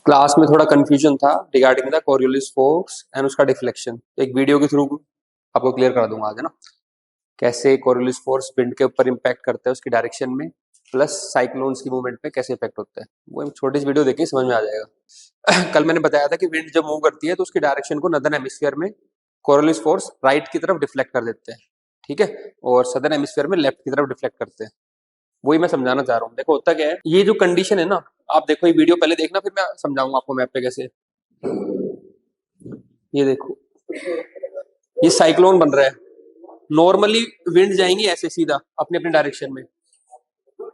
Class में थोड़ा confusion था regarding the Coriolis force and उसका डिफ्लेक्शन। एक वीडियो के थ्रू आपको क्लियर कर दूंगा आज, है ना, कैसे कोरियोलिस फोर्स विंड के ऊपर इम्पैक्ट करता है उसकी डायरेक्शन में, प्लस साइक्लोन्स की मूवमेंट पे कैसे इफेक्ट होता है। वो एक छोटी सी वीडियो देखिए, समझ में आ जाएगा। कल मैंने बताया था कि विंड जब मूव करती है तो उसकी डायरेक्शन को नदर्न हेमिस्फीयर में कोरियोलिस फोर्स राइट की तरफ डिफ्लेक्ट कर देते हैं, ठीक है, और सदर्न हेमिस्फीयर में लेफ्ट की तरफ डिफ्लेक्ट करते हैं। वही मैं समझाना चाह रहा हूँ। देखो होता क्या है, ये जो कंडीशन है ना, आप देखो ये वीडियो पहले देखना, फिर मैं समझाऊंगा आपको मैप पे कैसे। ये देखो, ये साइक्लोन बन रहा है। नॉर्मली विंड जाएंगी ऐसे सीधा अपने अपने डायरेक्शन में,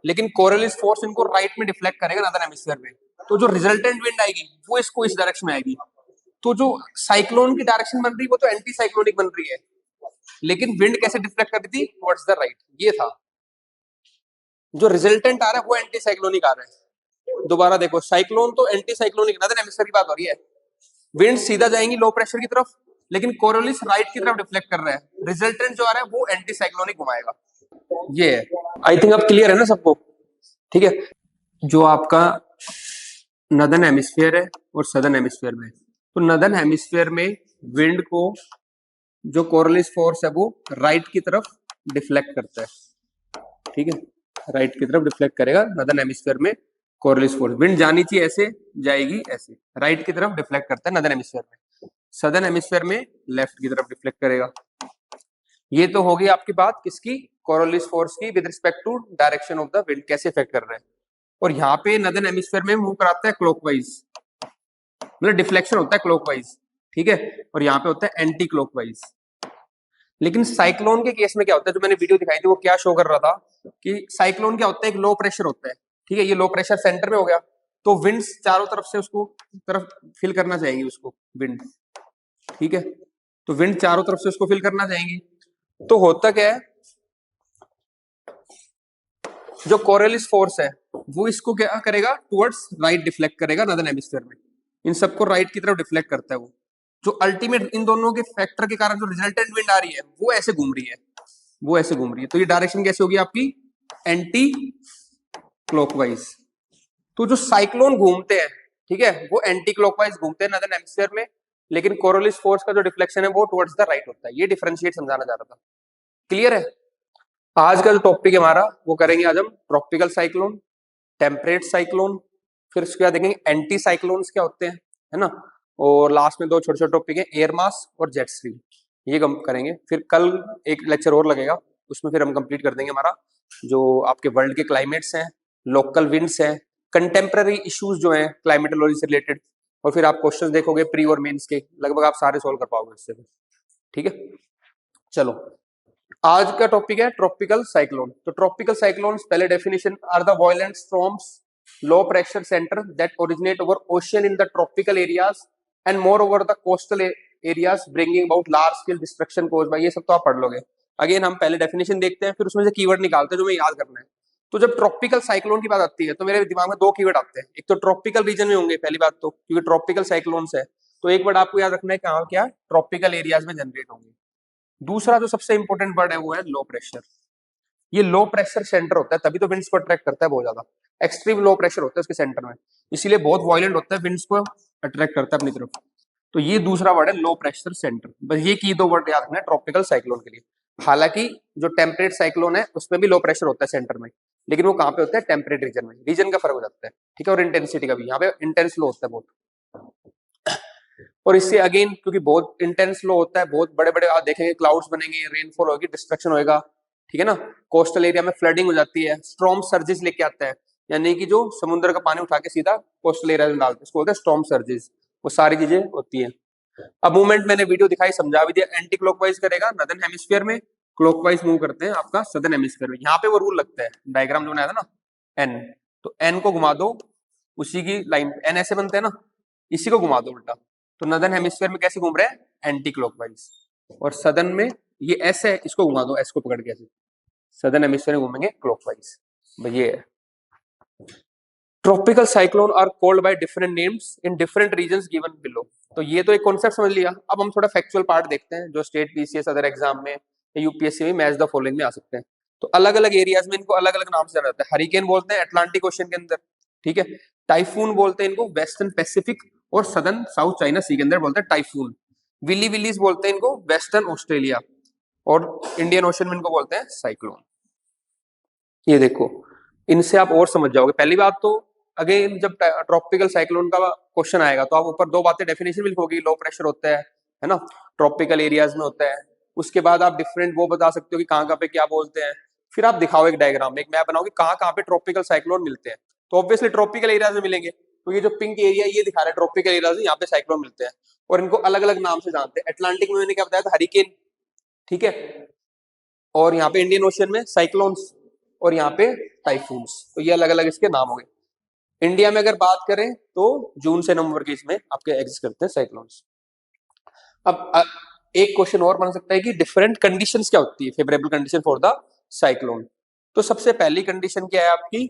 लेकिन कोरियोलिस फोर्स इनको राइट में डिफ्लेक्ट करेगा नॉर्दर्न हेमिस्फीयर में। तो जो रिजल्टेंट विंड आएगी वो इसको इस डायरेक्शन में आएगी। तो जो साइक्लोन की डायरेक्शन बन रही है वो तो एंटी साइक्लोनिक बन रही है, लेकिन विंड कैसे डिफ्लेक्ट कर रही थी, टुवर्ड्स द राइट। ये था जो रिजल्टेंट आ रहा है वो एंटी साइक्लोनिक आ रहा है। दोबारा देखो, साइक्लोन तो एंटी साइक्लोनिक, नॉर्दर्न हेमिस्फीयर की बात हो रही है। विंड सीधा जाएंगी लो प्रेशर की तरफ, लेकिन कोरियोलिस राइट की तरफ डिफ्लेक्ट कर रहा है। रिजल्टेंट जो आ रहा है वो एंटी साइक्लोनिक घुमाएगा। ये है। आई थिंक अब क्लियर है ना सबको, ठीक है। जो आपका नदर्न हेमिस्फीयर है और सदर्न हेमिस्फीयर में, तो नदर्न हेमिस्फीयर में विंड को जो कोरियोलिस फोर्स है वो राइट की तरफ डिफ्लेक्ट करता है, ठीक है, राइट की तरफ डिफ्लेक्ट करेगा नदर्न हेमिस्फीयर में। कोरियोलिस फोर्स विंड जानी चाहिए ऐसे, जाएगी ऐसे, राइट की तरफ डिफ्लेक्ट करता है नदर्न हेमिस्फीयर में। सदर्न हेमिस्फीयर में लेफ्ट की तरफ डिफ्लेक्ट करेगा। ये तो होगी आपकी बात किसकी, कोरियोलिस फोर्स की, with respect to direction of the wind कैसे इफेक्ट कर रहे हैं। और यहाँ पे नदर्न हेमिस्फीयर में मूव कराता है क्लॉकवाइज, मतलब डिफ्लेक्शन होता है क्लॉकवाइज, ठीक है, और यहाँ पे होता है एंटी क्लॉकवाइज। लेकिन साइक्लोन के केस में क्या होता है, जो मैंने वीडियो दिखाई थी वो क्या शो कर रहा था कि साइक्लोन क्या होता है, एक लो प्रेशर होता है, ठीक है, ये लो प्रेशर सेंटर में हो गया, तो विंड्स चारों तरफ से उसको तरफ फिल करना चाहेगी उसको विंड, ठीक है, तो विंड चारों तरफ से उसको फिल करना चाहेंगी। तो होता क्या है, जो कोरियोलिस फोर्स है वो इसको क्या करेगा, टुवर्ड्स राइट डिफ्लेक्ट करेगा नॉर्दर्न हेमिस्फीयर में। इन सबको राइट की तरफ डिफ्लेक्ट करता है वो। जो अल्टीमेट इन दोनों के फैक्टर के कारण जो रिजल्टेंट विंड आ रही है वो ऐसे घूम रही है, वो ऐसे घूम रही है। तो ये डायरेक्शन कैसे होगी आपकी, एंटी क्लॉकवाइज। तो जो साइक्लोन घूमते हैं, ठीक है, वो एंटी क्लॉकवाइज घूमते हैं नॉर्दर्न हेमिस्फीयर में, लेकिन कोरियोलिस फोर्स का जो डिफ्लेक्शन है वो टुवर्ड्स द राइट होता है। ये डिफरेंशिएट समझाना चाह रहा था। क्लियर है। आज का जो टॉपिक है हमारा वो करेंगे आज हम ट्रॉपिकल साइक्लोन, टेम्परेट साइक्लोन, फिर उसके बाद देखेंगे एंटी साइक्लोन्स क्या होते हैं, है ना, और लास्ट में दो छोटे छोटे टॉपिक है, एयर मास और जेट स्ट्रीम, ये हम करेंगे। फिर कल एक लेक्चर और लगेगा, उसमें फिर हम कंप्लीट कर देंगे हमारा जो आपके वर्ल्ड के क्लाइमेट्स हैं, लोकल विंड्स हैं, कंटेम्प्रेरी इश्यूज जो हैं क्लाइमेटोलॉजी से रिलेटेड, और फिर आप क्वेश्चन देखोगे प्री और मेंस के, लगभग आप सारे सोल्व कर पाओगे इससे, ठीक है। चलो, आज का टॉपिक है ट्रॉपिकल साइक्लोन। तो ट्रॉपिकल साइक्लोन्स, पहले definition, are the violent storms low pressure center that originate over ocean in the tropical areas and more over the coastal areas bringing about large scale destruction caused by, ये सब तो आप पढ़ लोगे। Again हम पहले definition देखते हैं, फिर उसमें से कीवर्ड निकालते हैं जो हमें याद करना है। तो जब ट्रॉपिकल साइक्लोन की बात आती है तो मेरे दिमाग में दो कीवर्ड आते हैं। एक तो ट्रॉपिकल रीजन में होंगे पहली बात, तो क्योंकि ट्रॉपिकल साइक्लोन्स है, तो एक वर्ड आपको याद रखना है, कहाँ क्या, ट्रॉपिकल एरियाज में जनरेट होंगे। दूसरा जो सबसे इंपॉर्टेंट वर्ड है वो है लो प्रेशर। ये लो प्रेशर सेंटर होता है, तभी तो विंड्स को अट्रैक्ट करता है बहुत ज्यादा। एक्सट्रीम लो प्रेशर होता है उसके सेंटर में, इसीलिए बहुत वायलेंट होता है, विंड्स को अट्रैक्ट करता है अपनी तरफ। तो ये दूसरा वर्ड है लो प्रेशर सेंटर। बस ये की दो वर्ड याद रखना है ट्रॉपिकल साइक्लोन के लिए। हालांकि जो टेम्परेट साइक्लोन है उसमें भी लो प्रेशर होता है सेंटर में, लेकिन वो कहाँ पे होता है, टेम्परेट रीजन में। रीजन का फर्क हो जाता है, ठीक है, और इंटेंसिटी का भी। यहाँ पे इंटेंस लो होता है बहुत, और इससे अगेन क्योंकि बहुत इंटेंस लो होता है, बहुत बड़े बड़े आप देखेंगे क्लाउड्स बनेंगे, रेनफॉल होगी, डिस्ट्रक्शन होएगा, ठीक है ना। कोस्टल एरिया में फ्लडिंग हो जाती है, स्टॉर्म सर्जेस लेके आता है, यानी कि जो समुद्र का पानी उठा के सीधा कोस्टल एरिया में डालते हैं, इसको बोलते हैं स्टॉर्म सर्जेस। वो सारी चीजें होती है। अब मूवमेंट मैंने वीडियो दिखाई, समझा भी दिया। एंटी क्लॉकवाइज करेगा नॉर्दर्न हेमिस्फीयर में, क्लॉकवाइज मूव करते हैं आपका सदर्न हेमिस्फीयर में। यहाँ पे वो रूल लगता है, डायग्राम जो बनाया था ना, एन, तो एन को घुमा दो उसी की लाइन, एन ऐसे बनते हैं ना, इसी को घुमा दो उल्टा। तो नॉर्दर्न हेमिस्फीयर में कैसे घूम रहे हैं, एंटी क्लॉकवाइज, और सदर्न में ये एस है, इसको घुमा दो, एस को पकड़ के ऐसे, सदर्न हेमिस्फीयर में घूमेंगे क्लॉकवाइज। ये है। Tropical cyclone are called by different names in different regions given below. तो ये तो एक कॉन्सेप्ट समझ लिया। अब हम थोड़ा फैक्चुअल पार्ट देखते हैं जो स्टेट पीसीएस अदर एग्जाम में या यूपीएससी में मैच द फॉलोइंग में आ सकते हैं। तो अलग अलग एरियाज में इनको अलग अलग नाम से जाना जाता है। हरिकेन बोलते हैं अटलांटिक ओशन के अंदर, ठीक है, टाइफून बोलते हैं इनको वेस्टर्न पैसिफिक और सदर्न साउथ चाइना सी के अंदर बोलते हैं टाइफून। विली विलीज बोलते हैं इनको वेस्टर्न ऑस्ट्रेलिया, और इंडियन ओशन में इनको बोलते हैं साइक्लोन। ये देखो, इनसे आप और समझ जाओगे। पहली बात तो अगेन जब ट्रॉपिकल साइक्लोन का क्वेश्चन आएगा तो आप ऊपर दो बातें डेफिनेशन भी लिखोगे, लो प्रेशर होता है ना, ट्रॉपिकल एरियाज में होता है। उसके बाद आप डिफरेंट वो बता सकते हो कि कहाँ कहाँ पे क्या बोलते हैं। फिर आप दिखाओ एक डायग्राम में, एक मैप बनाओगे कहाँ कहाँ पे ट्रॉपिकल साइक्लोन मिलते हैं। तो ऑब्वियसली ट्रॉपिकल एरियाज में मिलेंगे, तो ये जो पिंक एरिया ये दिखा रहा है ट्रॉपिकल एरियाज, यहाँ पे साइक्लोन मिलते हैं और इनको अलग अलग नाम से जानते हैं। अटलांटिक में मैंने क्या बताया था, हरिकेन, ठीक है, और यहाँ पे इंडियन ओशन में साइक्लोन्स, और यहाँ पे टाइफून्स। तो ये अलग अलग इसके नाम हो गए। इंडिया में अगर बात करें तो जून से नवंबर के इसमें आपके एग्जिस्ट करते हैं साइक्लोन्स। अब एक क्वेश्चन और बन सकता है कि डिफरेंट कंडीशंस क्या होती है favourable condition for the cyclone. तो सबसे पहली कंडीशन क्या है आपकी,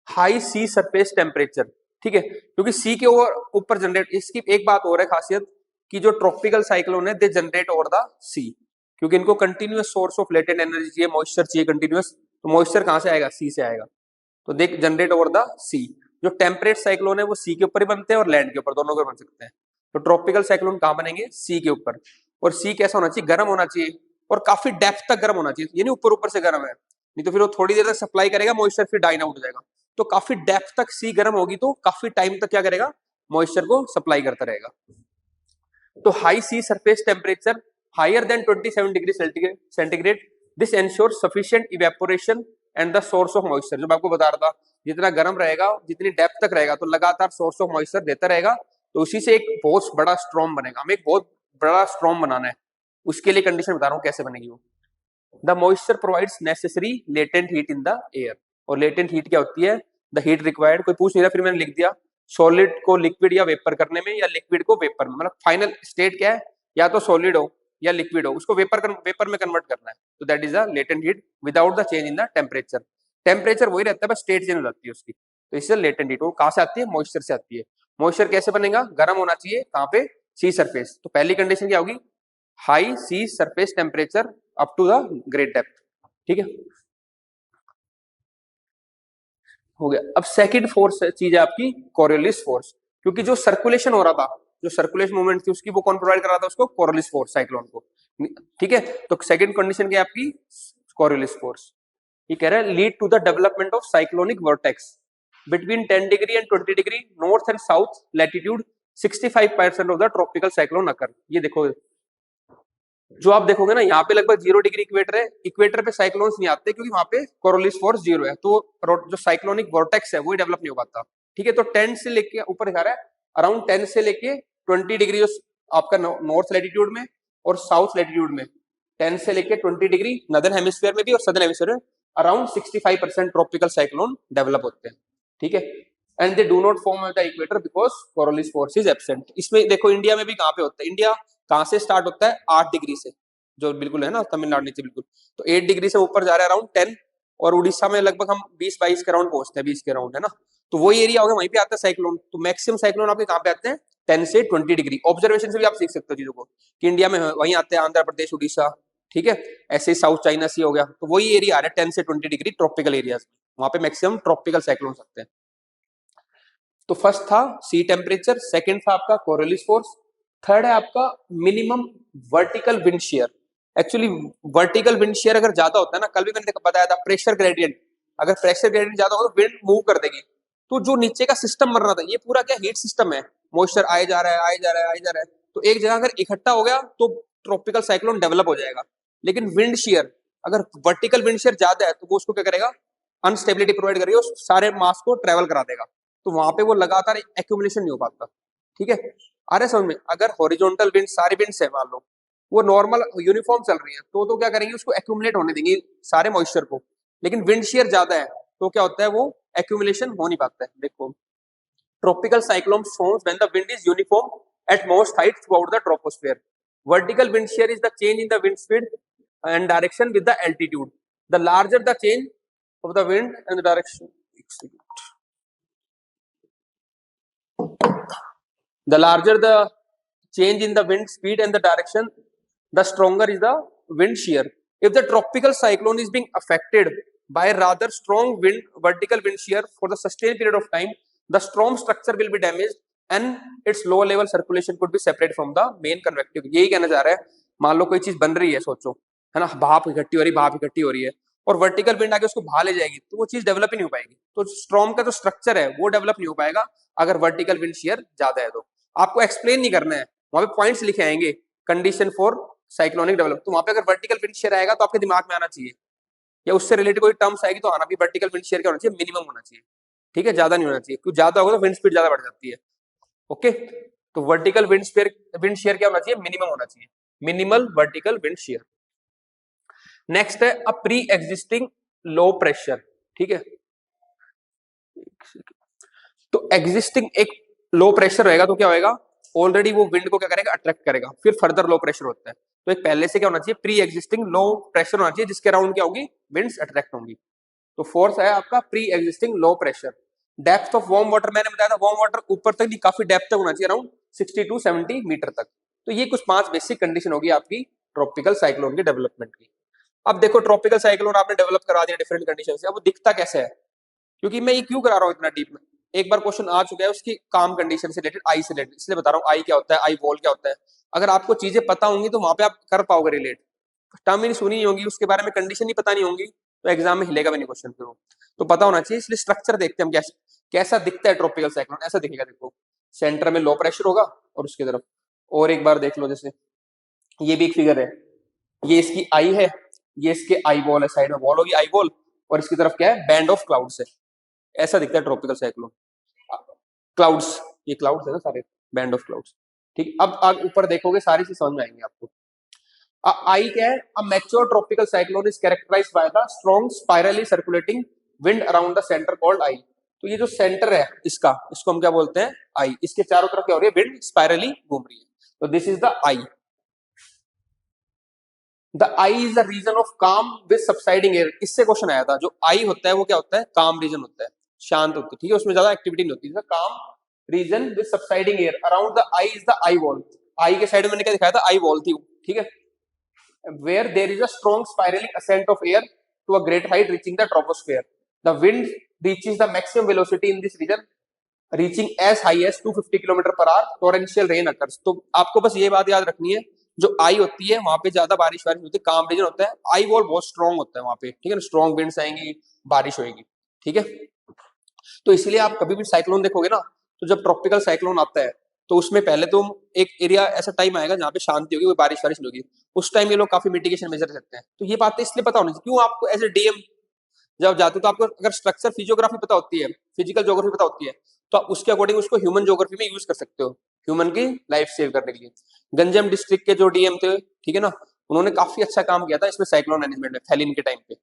हाई सी सरफेस टेम्परेचर, ठीक है, क्योंकि सी के ऊपर जनरेट, इसकी एक बात और है खासियत कि जो ट्रॉपिकल साइक्लोन है दे जनरेट ओवर द सी, क्योंकि इनको continuous source of latent energy चाहिए, मॉइस्चर चाहिए कंटिन्यूअस। तो मॉइस्चर कहां से आएगा, सी से आएगा, तो देख जनरेट ओवर द सी। जो टेम्परेट साइक्लोन है वो सी के ऊपर ही बनते हैं और लैंड के ऊपर, दोनों के बन सकते हैं। तो ट्रॉपिकल साइक्लोन कहां बनेंगे, सी के ऊपर। और सी कैसा होना चाहिए, गर्म होना चाहिए, और काफी डेप्थ तक गर्म होना चाहिए, ये नहीं ऊपर ऊपर से गर्म है, नहीं तो फिर वो थोड़ी देर तक सप्लाई करेगा मॉइस्चर, फिर डाइन आउट हो जाएगा। तो काफी डेप्थ तक सी गर्म होगी तो काफी टाइम तक क्या करेगा, मॉइस्चर को सप्लाई करता रहेगा। तो high sea surface temperature higher than 27 degree centigrade, this ensure sufficient evaporation and the source of moisture. जो मैं आपको बता रहा था, जितना गर्म रहेगा जितनी डेप्थ तक रहेगा तो लगातार सोर्स ऑफ मॉइस्चर देता रहेगा, तो उसी से एक बहुत बड़ा स्ट्रॉम बनेगा। हमें एक बहुत बड़ा स्ट्रॉम बनाना है, उसके लिए कंडीशन बता रहा हूँ कैसे बनेगी वो। The moisture provides necessary latent heat in the air. और लेटेंट हीट क्या होती है, द हीट रिक्वायर्ड, कोई पूछ नहीं रहा फिर मैंने लिख दिया, सॉलिड को लिक्विड या वेपर करने में, या लिक्विड को वेपर में, मतलब फाइनल स्टेट क्या है, या तो सॉलिड हो या लिक्विड हो, उसको वेपर में कन्वर्ट करना है। तो that is the latent heat without the change in the temperature. Temperature वही रहता है, बस स्टेट चेंज हो जाती है उसकी। तो इससे लेटेंट हीट वो कहां से आती है, मॉइस्चर से आती है। मॉइस्चर कैसे बनेगा, गर्म होना चाहिए, कहां पे, सी सरफेस। तो पहली कंडीशन क्या होगी, high sea surface temperature up to the great depth, ठीक है, हो गया। अब सेकंड फोर्स चीज है आपकी कोरियोलिस फोर्स, क्योंकि जो सर्कुलेशन हो रहा था, जो सर्कुलेशन मूवमेंट थी उसकी वो कौन प्रोवाइड कर रहा था, उसको कोरियोलिस फोर्स साइक्लोन को, ठीक है। तो सेकंड कंडीशन क्या है आपकी, कोरियोलिस फोर्स। ये कह रहा है lead to the development of cyclonic vortex between 10 degree and 20 degree north and south latitude 65% of the tropical cyclone occur. ये देखो, जो आप देखोगे ना यहाँ पे लगभग 0 डिग्री इक्वेटर है, इक्वेटर पे साइक्लोन्स नहीं आते क्योंकि वहां पे कोरियोलिस फोर्स 0 है, तो जो साइक्लोनिक वोर्टेक्स है वो डेवलप नहीं हो पाता, ठीक है। तो 10 से लेके ऊपर दिखा रहा है अराउंड 10 से लेके 20 डिग्री आपका नॉर्थ लैटिट्यूड में और साउथ लैटिट्यूड में, 10 से लेके 20 डिग्री नदर्न हेमिस्फीयर में भी और सदर्न हेमिस्फीयर में अराउंड 65% ट्रॉपिकल साइक्लोन डेवलप होते हैं, ठीक है। And they do not form the equator because Coriolis force is absent. इसमें देखो इंडिया में भी कहाँ पे होता है, इंडिया कहां से स्टार्ट होता है, 8 डिग्री से, जो बिल्कुल है ना तमिलनाडु नीचे बिल्कुल, तो 8 डिग्री से ऊपर जा रहा है अराउंड 10, और उड़ीसा में लगभग हम 20-22 के अराउंड पहुंचते हैं, 20 के अराउंड, है ना। तो वही एरिया होगा, वहीं पे आता है साइक्लोन। तो मैक्सिमम साइक्लोन आपके कहाँ पे आते हैं, 10 से 20 डिग्री। ऑब्जर्वेशन से भी आप सीख सकते हो चीजों को कि इंडिया में वहीं आते हैं, आंध्र प्रदेश, उड़ीसा, ठीक है। ऐसे ही साउथ चाइना सी हो गया, तो वही एरिया आ रहा है 10 से 20 डिग्री ट्रॉपिकल एरियाज में, वहां पे मैक्सिमम ट्रॉपिकल साइक्लोन सकते हैं। तो फर्स्ट था सी टेम्परेचर, सेकंड था आपका कोरियोलिस फोर्स, थर्ड है आपका minimum vertical wind share. Actually vertical wind share अगर ज्यादा होता है ना, कल भी मैंने बताया था प्रेशर ग्रेडियंट, अगर प्रेशर ग्रेडियंट ज्यादा होगा तो विंड मूव कर देगी। तो जो नीचे का सिस्टम बन रहा था, ये पूरा क्या हीट सिस्टम है, मॉइस्चर आए जा रहा है, आए जा रहा है, आए जा रहा है, तो एक जगह अगर इकट्ठा हो गया तो ट्रॉपिकल साइक्लोन डेवलप हो जाएगा। लेकिन विंड शेयर, अगर वर्टिकल विंड शेयर ज्यादा है तो वो उसको क्या करेगा, अनस्टेबिलिटी प्रोवाइड करेगा, सारे मास को ट्रेवल करा देगा, तो वहां पे वो लगातार एक्यूमुलेशन नहीं हो पाता, ठीक है। आ रहे समझ में, अगर हॉरिजॉन्टल विंड, सारी विंड्स है मान लो वो नॉर्मल यूनिफॉर्म चल रही है, तो क्या करेंगे, उसको एक्यूमुलेट होने देंगे सारे मॉइस्चर को। लेकिन विंड शेयर ज्यादा है तो क्या होता है, वो एक्यूमुलेशन हो नहीं पाता है। देखो, tropical cyclone forms when the wind is uniform at most height throughout the troposphere. Vertical wind share is the change in the wind speed and direction with the altitude. The larger the change of the wind and the direction, the larger the change in the wind speed and the direction, the stronger is the wind shear. If the tropical cyclone is being affected by rather strong wind, vertical wind shear for the sustained period of time, the strong structure will be damage and it's lower level circulation could be separate from the main convective. यही कहना चाह रहा है, मान लो कोई चीज बन रही है, सोचो है ना, भाप इकट्ठी हो रही, भाप इकट्ठी हो रही है, और वर्टिकल विंड आके उसको बाहर ले जाएगी, तो वो चीज डेवलप ही नहीं हो पाएगी। तो स्ट्रॉम का जो स्ट्रक्चर है वो डेवलप नहीं हो पाएगा अगर वर्टिकल विंड शेयर ज्यादा है। तो आपको एक्सप्लेन नहीं करना है, वहां पे पॉइंट्स लिखे आएंगे, कंडीशन फॉर साइक्लोनिक डेवलप, तो वहां पे अगर वर्टिकल विंड शेयर आएगा तो आपके दिमाग में आना चाहिए, या उससे रिलेटेड कोई टर्म्स आएगी तो आना भी, वर्टिकल विंड शेयर क्या होना चाहिए, मिनिमम होना चाहिए, ठीक है, ज्यादा नहीं होना चाहिए, क्योंकि ज्यादा होगा तो विंड स्पीड ज्यादा बढ़ जाती है। ओके, तो वर्टिकल विंड शेयर क्या होना चाहिए, मिनिमम होना चाहिए, minimal vertical wind shear. Next है a pre existing low pressure, ठीक है। तो एग्जिस्टिंग एक लो प्रेशर रहेगा तो क्या होएगा, ऑलरेडी वो विंड को क्या करेगा, अट्रैक्ट करेगा, फिर फर्दर लो प्रेशर होता है। तो एक पहले से क्या होना चाहिए, प्री एग्जिस्टिंग लो प्रेशर होना चाहिए, जिसके अराउंड क्या होगी, विंड्स अट्रैक्ट होंगी। तो फोर्स है आपका pre existing low pressure. Depth of warm water, मैंने बताया था वार्म वाटर ऊपर तक नहीं, काफी डेप्थ तक होना चाहिए, अराउंड 60 टू 70 मीटर तक। तो ये कुछ 5 बेसिक कंडीशन होगी आपकी ट्रॉपिकल साइक्लोन के डेवलपमेंट की। अब देखो ट्रॉपिकल साइक्लोन आपने डेवलप करा दिया डिफरेंट कंडीशन से, अब वो दिखता कैसे है, क्योंकि मैं ये क्यों करा रहा हूँ इतना डीप में, एक बार क्वेश्चन आ चुका है उसकी काम कंडीशन से रिलेटेड, आई से रिलेटेड, इसलिए बता रहा हूँ आई क्या होता है, आई वॉल क्या होता है। अगर आपको चीजें पता होंगी तो वहां पे आप कर पाओगे रिलेट, टर्म ही नहीं सुनी होगी उसके बारे में, कंडीशन ही पता नहीं होंगी, तो एग्जाम में हिलेगा भी नहीं क्वेश्चन फिर वो, तो पता होना चाहिए। इसलिए स्ट्रक्चर देखते हैं हम कैसा दिखता है ट्रॉपिकल साइक्लोन, ऐसा दिखेगा, देखो सेंटर में लो प्रेशर होगा और उसकी तरफ, और एक बार देख लो, जैसे ये भी एक फिगर है, ये इसकी आई है, ये इसके आई वॉल है, साइड में वॉल होगी आई वॉल, और इसकी तरफ क्या है, बैंड ऑफ क्लाउड्स है, ऐसा दिखता है ट्रॉपिकल साइक्लोन। क्लाउड्स, ये क्लाउड्स है ना सारे, बैंड ऑफ क्लाउड्स, ठीक। अब आप ऊपर देखोगे सारी चीज समझ में आएंगे आपको। आई क्या है, a mature tropical cyclone is characterised by the strong spirally circulating wind around the centre called eye. तो ये जो सेंटर है इसका, इसको हम क्या बोलते हैं, आई, इसके चारों तरफ क्या हो रही है, विंड स्पाइरली घूम रही है, तो this is the eye. The eye is the region of calm with subsiding air, इससे क्वेश्चन आया था, जो आई होता है वो क्या होता है, काम रीजन होता है, शांत होती है, ठीक है, उसमें ज्यादा एक्टिविटी नहीं होती, calm region with subsiding air around the eye is the eye wall. Eye के साइड में मैंने क्या दिखाया था, आई वॉल थी, ठीक है, where there is a strong spiraling ascent of air to a great height reaching the troposphere. The wind reaches the maximum velocity in this region, reaching as high as 250 kilometre per hour, torrential rain occurs। तो आपको बस ये बात याद रखनी है, जो आई होती है वहां पे ज्यादा बारिश वारिश होती है, काम रीजन होता है, आई वॉल बहुत स्ट्रॉन्ग होता है वहां पे, ठीक है ना, स्ट्रॉन्ग विंड्स आएंगी, बारिश होगी, ठीक है। तो इसलिए आप कभी भी साइक्लोन देखोगे ना, तो जब ट्रॉपिकल साइक्लोन आता है तो उसमें पहले तो एक एरिया ऐसा टाइम आएगा जहाँ पे शांति होगी, कोई बारिश वारिश नहीं होगी, उस टाइम ये लोग काफी मिटिगेशन मेजर करते हैं। तो ये बातें इसलिए पता होनी चाहिए, क्यों आपको एज ए डीएम जब जाते हो तो आपको अगर स्ट्रक्चर फिजियोग्राफी पता होती है, फिजिकल ज्योग्राफी पता होती है, तो आप उसके अकॉर्डिंग उसको ह्यूमन ज्योग्राफी में यूज कर सकते हो, ह्यूमन की लाइफ सेव करने के लिए। गंजम डिस्ट्रिक्ट के जो डीएम थे, ठीक है ना, उन्होंने काफी अच्छा काम किया था इसमें साइक्लोन मैनेजमेंट में, फैलिन के टाइम पे,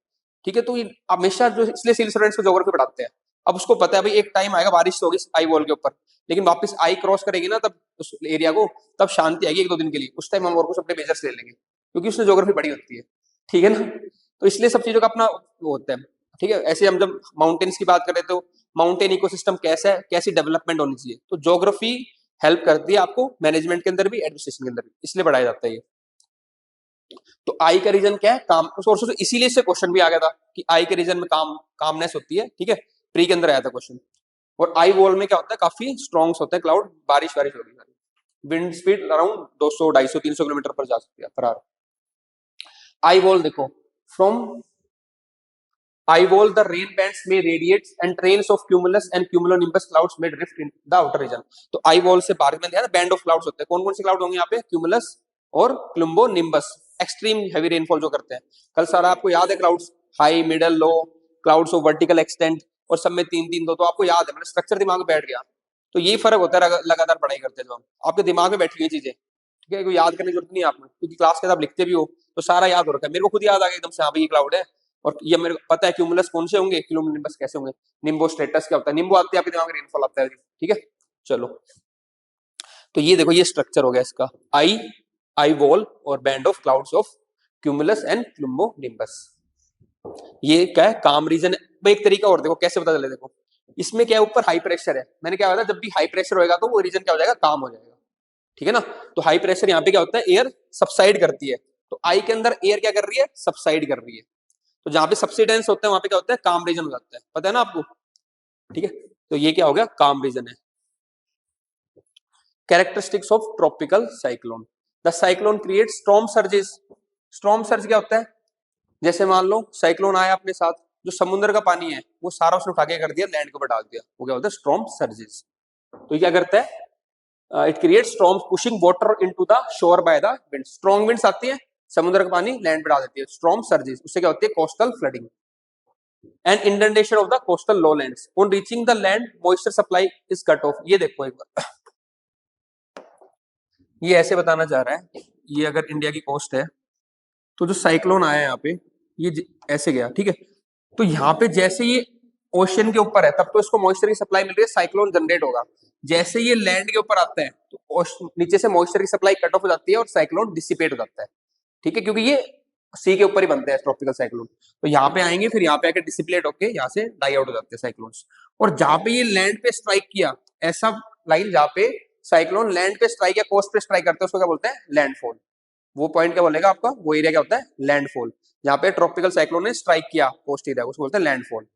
ठीक है। तो ये हमेशा जो, इसलिए सिविल स्टूडेंट्स को ज्योग्राफी पढ़ाते हैं। अब उसको पता है भाई एक टाइम आएगा बारिश होगी आई वॉल के ऊपर, लेकिन वापस आई क्रॉस करेगी ना तब उस एरिया को, तब शांति आएगी 1-2 दिन के लिए, उस टाइम हम और कुछ अपने मेजर्स ले लेंगे, क्योंकि उसने ज्योग्राफी पढ़ी होती है, ठीक है ना। तो इसलिए सब चीजों का अपना वो होता है, ठीक है। ऐसे हम जब माउंटेन्स की बात करें तो माउंटेन इकोसिस्टम कैसा है, कैसी डेवलपमेंट होनी चाहिए, तो ज्योग्राफी हेल्प करती है आपको मैनेजमेंट के अंदर भी, एडमिनिस्ट्रेशन के अंदर भी, इसलिए पढ़ाया जाता है ये। तो आई का रीजन क्या है, काम, सोर्सेस, इसीलिए से क्वेश्चन भी आ गया था कि आई के रीजन में कामनेस होती है, ठीक है, प्री के अंदर आया था क्वेश्चन। और आई वॉल में क्या होता है, काफी स्ट्रॉन्ग होता है क्लाउड, बारिश वारिश होगी, विंड स्पीड अराउंड 200 250 300 किलोमीटर पर जा सकती है पर आवर। आई वॉल देखो, from eye wall the rain bands में radiates and trains of cumulus and cumulonimbus clouds में drift in the outer region. तो आई वॉल से बारिश में दिया बैंड ऑफ क्लाउड्स होते हैं, कौन कौन से क्लाउड होंगे यहाँ पे, क्यूमुलस और क्लुम्बो निम्बस, एक्सट्रीम हैवी रेनफॉल जो करते हैं। कल सारा आपको याद है clouds, high middle low, clouds of vertical extent, और सब में 3-3 दो, तो आपको याद है, मतलब स्ट्रक्चर दिमाग में बैठ गया। तो ये फर्क होता है लगातार पढ़ाई करते हैं, जो हम आपके दिमाग में बैठी हुई चीजें, ठीक है, कोई याद करने की जरूरत नहीं है आपको, क्योंकि क्लास के आप लिखते भी हो तो सारा याद हो रखा है। मेरे को खुद याद आ गया एकदम से, हाँ भाई ये क्लाउड है, और ये मेरे को पता है क्यूमुलस कौन से होंगे, क्यूमुलनिम्बस कैसे होंगे, निम्बो स्टेटस क्या होता है, निम्बो आते हैं आपके दिमाग में, रेनफॉल आता है, ठीक है। चलो, तो ये देखो ये स्ट्रक्चर हो गया इसका, आई आई वॉल और band of clouds of cumulus and cumulonimbus. ये क्या है, काम रीजन है। एक तरीका और देखो कैसे पता चले, देखो इसमें क्या है, ऊपर हाई प्रेशर है, मैंने क्या बताया, जब भी हाई प्रेशर होगा तो वो रीजन क्या हो जाएगा, काम हो जाएगा, ठीक है ना। तो हाई प्रेशर यहाँ पे क्या होता है, एयर सबसाइड करती है, तो आई के अंदर एयर क्या कर रही है, सबसाइड कर रही है। तो जहां पे सबसिडेंस होता है वहां पे क्या होता है, काम रीजन हो जाता है, पता है ना आपको, ठीक है। तो ये क्या हो गया, काम रीजन है। Characteristics of tropical cyclone, the cyclone create storm surges. Storm surge क्या होता है, जैसे मान लो साइक्लोन आया अपने साथ, जो समुद्र का पानी है वो सारा उसने उठा के कर दिया, लैंड के ऊपर डाल दिया, वो क्या होता है, स्टॉर्म सर्जेस। तो ये क्या करता है, it create storm pushing water into the shore by the wind. Strong winds आती है, समुद्र का पानी लैंड पे डाल देती है, स्टॉर्म सर्जेस। उससे क्या होती है, coastal flooding and indentation of the coastal lowlands. On reaching the land moisture supply is cut off. ये देखो एक बार, ये ऐसे बताना चाह रहा है, ये अगर इंडिया की कोस्ट है तो जो साइक्लोन आया यहाँ पे, ये ऐसे गया, ठीक है। तो यहाँ पे जैसे ये ओशन के ऊपर है तब तो इसको मॉइस्चर की सप्लाई मिल रही है, साइक्लोन जनरेट होगा। जैसे ये लैंड के ऊपर आता है तो नीचे से मॉइस्चर की सप्लाई कट ऑफ हो जाती है और साइक्लोन डिसिपेट हो जाता है, ठीक है, क्योंकि ये सी के ऊपर ही बनते हैं ट्रॉपिकल साइक्लोन। तो यहाँ पे आएंगे, फिर यहाँ पे आके डिसिप्लेट होके यहाँ से डाई आउट हो जाते हैं साइक्लोन्स। और जहाँ पे ये लैंड पे स्ट्राइक किया, ऐसा लाइन जहाँ पे साइक्लोन लैंड पे स्ट्राइक या कोस्ट पे स्ट्राइक करते हैं, उसको क्या बोलते हैं, लैंडफॉल। वो पॉइंट क्या बोलेगा आपका, वो एरिया क्या होता है, लैंडफॉल। जहाँ पे ट्रॉपिकल साइक्लोन ने स्ट्राइक किया कोस्ट एरिया, उसको बोलते हैं landfall.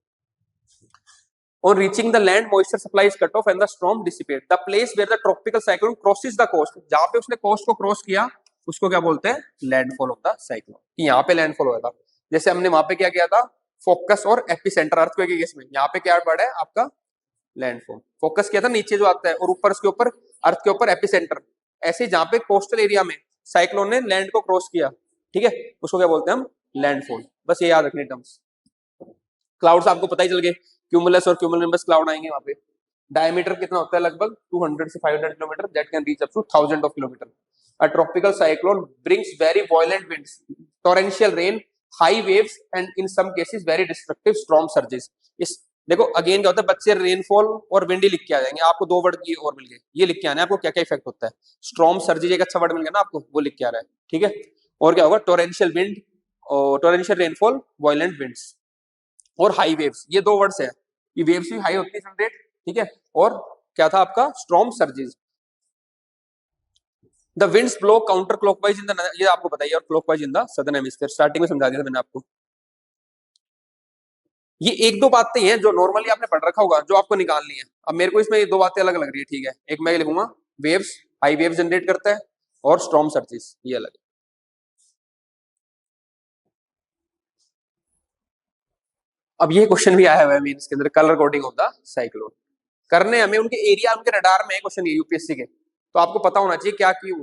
On reaching the land, moisture supply is cut off and the storm dissipate. The place where the tropical cyclone crosses the coast, जहाँ पे उसने कोस्ट को क्रॉस किया, उसको क्या बोलते हैं, लैंडफॉल ऑफ द साइक्लोन। कि यहाँ पे लैंडफॉल हुआ था। जैसे हमने वहां पे क्या किया था, फोकस और एपिसेंटर अर्थक्वेक के केस में, यहाँ पे क्या वर्ड है आपका, लैंडफॉल। फोकस किया था नीचे जो आता है, और ऊपर उसके ऊपर अर्थ के ऊपर एपिसेंटर। ऐसे जहाँ पे कोस्टल एरिया में साइक्लोन ने लैंड को क्रॉस किया, ठीक है, उसको क्या बोलते हैं हम, लैंडफॉल। बस ये याद रखने टर्म्स। क्लाउड्स आपको पता ही चल गए, क्यूमुलस और क्यूमुलोनिम्बस क्लाउड आएंगे वहां पे। डायमीटर कितना होता है, लगभग 200 से 500 kilometre, that can reach up to 1000 of kilometre. A tropical cyclone brings very violent winds, torrential rain, high waves and in some cases very destructive storm surges. इस देखो अगेन क्या होता है, बच्चे रेनफॉल और विंडी लिख के आ जाएंगे, आपको दो वर्ड की और मिल गए, ये लिख के आना है आपको क्या क्या इफेक्ट होता है। स्टॉर्म सर्जेस एक अच्छा वर्ड मिल गया ना आपको, वो लिख के आ रहा है, ठीक है। और क्या होगा, टोरेंशियल विंड और टोरेंशियल रेनफॉल, वायलेंट विंड्स और हाई वेव्स, ये दो वर्ड्स है। ये वेव्स भी हाई होती है जनरेट, ठीक है। और क्या था आपका, storm surges. The winds blow counter clockwise in the, ये आपको बताइए, और clockwise in the southern hemisphere, starting में समझा दिया था मैंने आपको। ये एक दो बातें हैं जो नॉर्मली आपने पढ़ रखा होगा, जो आपको निकालनी है। अब मेरे को इसमें ये दो बातें अलग लग रही है, ठीक है। एक मैं लिखूंगा वेव्स, हाई वेव्स जनरेट करता है, और स्टॉर्म सर्जेस, ये अलग। अब ये क्वेश्चन भी आया हुआ है मींस के अंदर, colour coding of the cyclone करने हमें, उनके एरिया उनके रडार में है क्वेश्चन, ये यूपीएससी के, तो आपको पता होना चाहिए क्या क्यों